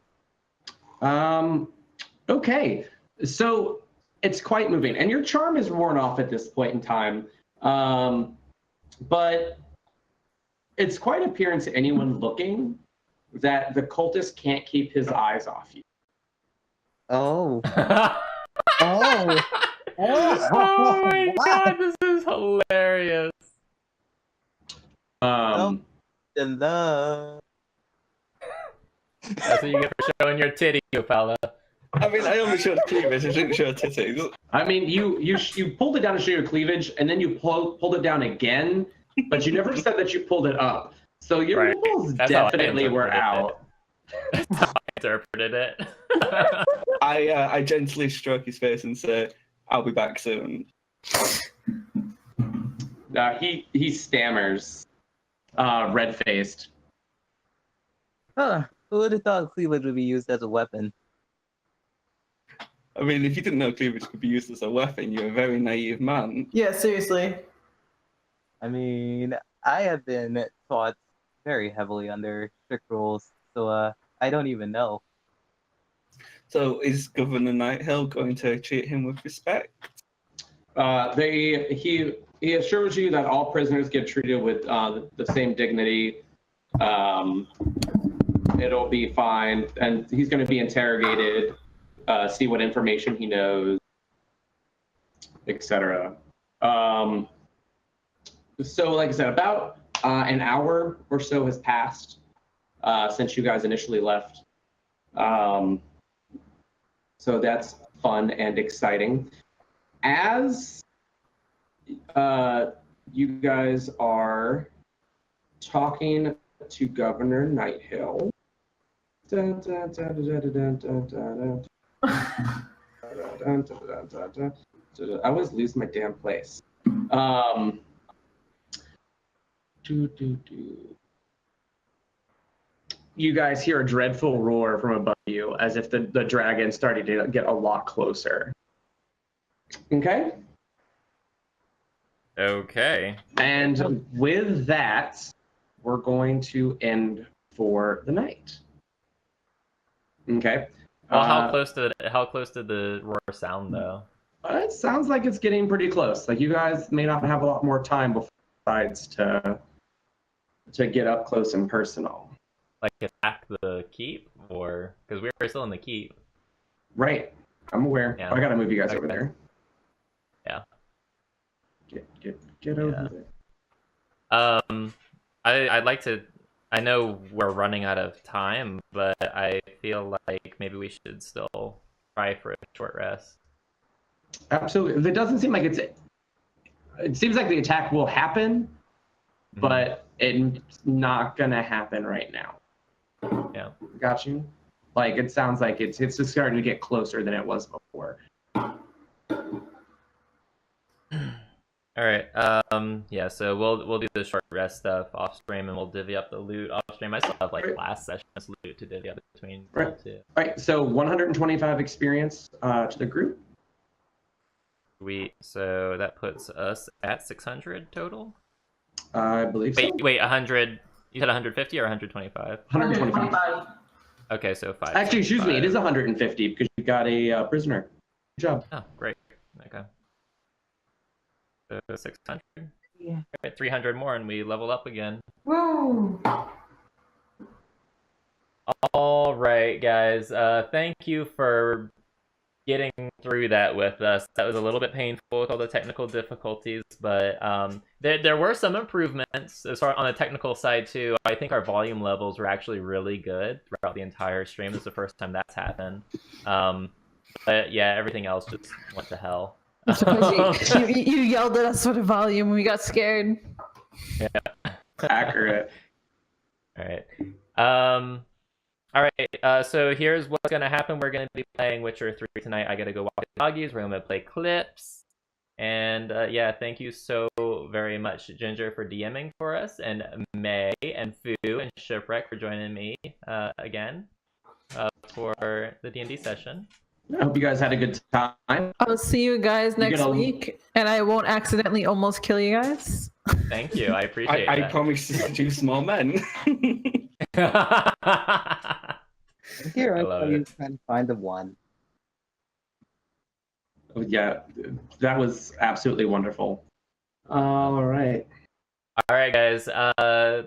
Okay, so it's quite moving, and your charm is worn off at this point in time. But it's quite apparent to anyone looking that the cultist can't keep his eyes off you. oh, oh oh, my wow. god, this is hilarious. The love. That's what you get for showing your titty, Ophala. I mean, I only showed cleavage, I didn't show titties. I mean, you pulled it down to show your cleavage, and then you pulled it down again, but you never said that you pulled it up. So your Right. nipples That's how I definitely were interpreted out. That's how I interpreted it. I gently stroke his face and say, "I'll be back soon." He stammers, red-faced. Huh. Who would have thought cleavage would be used as a weapon? I mean, if you didn't know cleavage could be used as a weapon, you're a very naive man. Yeah, seriously. I mean, I have been taught very heavily under strict rules, so I don't even know. So is Governor Nighthill going to treat him with respect? He assures you that all prisoners get treated with the same dignity. It'll be fine, and he's going to be interrogated, see what information he knows, etc. So, like I said, about an hour or so has passed since you guys initially left. So that's fun and exciting. As you guys are talking to Governor Nighthill. I always lose my damn place. You guys hear a dreadful roar from above you as if the dragon started to get a lot closer. Okay? Okay. And with that, we're going to end for the night. Okay. Well, how close did the roar sound though? It sounds like it's getting pretty close. Like you guys may not have a lot more time before it decides to get up close and personal. Like attack the keep, or because we were still in the keep. Right. I'm aware. Yeah. Oh, I gotta move you guys over Okay. there. Yeah. Get over Yeah. there. I'd like to. I know we're running out of time, but I feel like maybe we should still try for a short rest. Absolutely. It doesn't seem like it seems like the attack will happen, but it's not gonna happen right now. Yeah. Got you. Like it sounds like it's just starting to get closer than it was before. All right. Yeah. So we'll do the short rest stuff off stream, and we'll divvy up the loot off stream. I still have like last session's loot to divvy up between Right. two. All right. So 125 experience to the group. Sweet. So that puts us at 600 total. I believe so. Wait. 100. You said 150 or 125? 125. Okay, so 5. Actually, excuse me. It is 150 because you got a prisoner. Good job. Oh, great. Okay. So 600. Yeah. Right, 300 more, and we level up again. Woo! All right, guys. Thank you for getting through that with us. That was a little bit painful with all the technical difficulties, but there were some improvements as far on the technical side too. I think our volume levels were actually really good throughout the entire stream. This is the first time that's happened. But yeah, everything else just went to hell. That's because you yelled at us with a volume. We got scared. Yeah. Accurate. All right. All right. So here's what's gonna happen. We're gonna be playing Witcher 3 tonight. I gotta go walk the doggies. We're gonna play clips. And yeah, thank you so very much, Ginger, for DMing for us, and May and Fu and Shipwreck for joining me again for the D&D session. I hope you guys had a good time. I'll see you guys next week, and I won't accidentally almost kill you guys. Thank you. I appreciate it. I promise to seduce more men. Here, I I love tell you, it. trying to find the one. Yeah, that was absolutely wonderful. All right. All right, guys.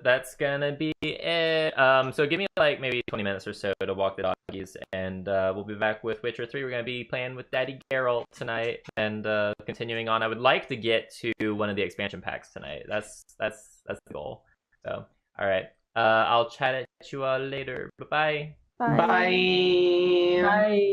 That's gonna be it. So give me like maybe 20 minutes or so to walk the doggies, and we'll be back with Witcher 3. We're gonna be playing with Daddy Geralt tonight, and continuing on. I would like to get to one of the expansion packs tonight. That's the goal. So, all right. I'll chat at you all later. Bye-bye. Bye. Bye. Bye.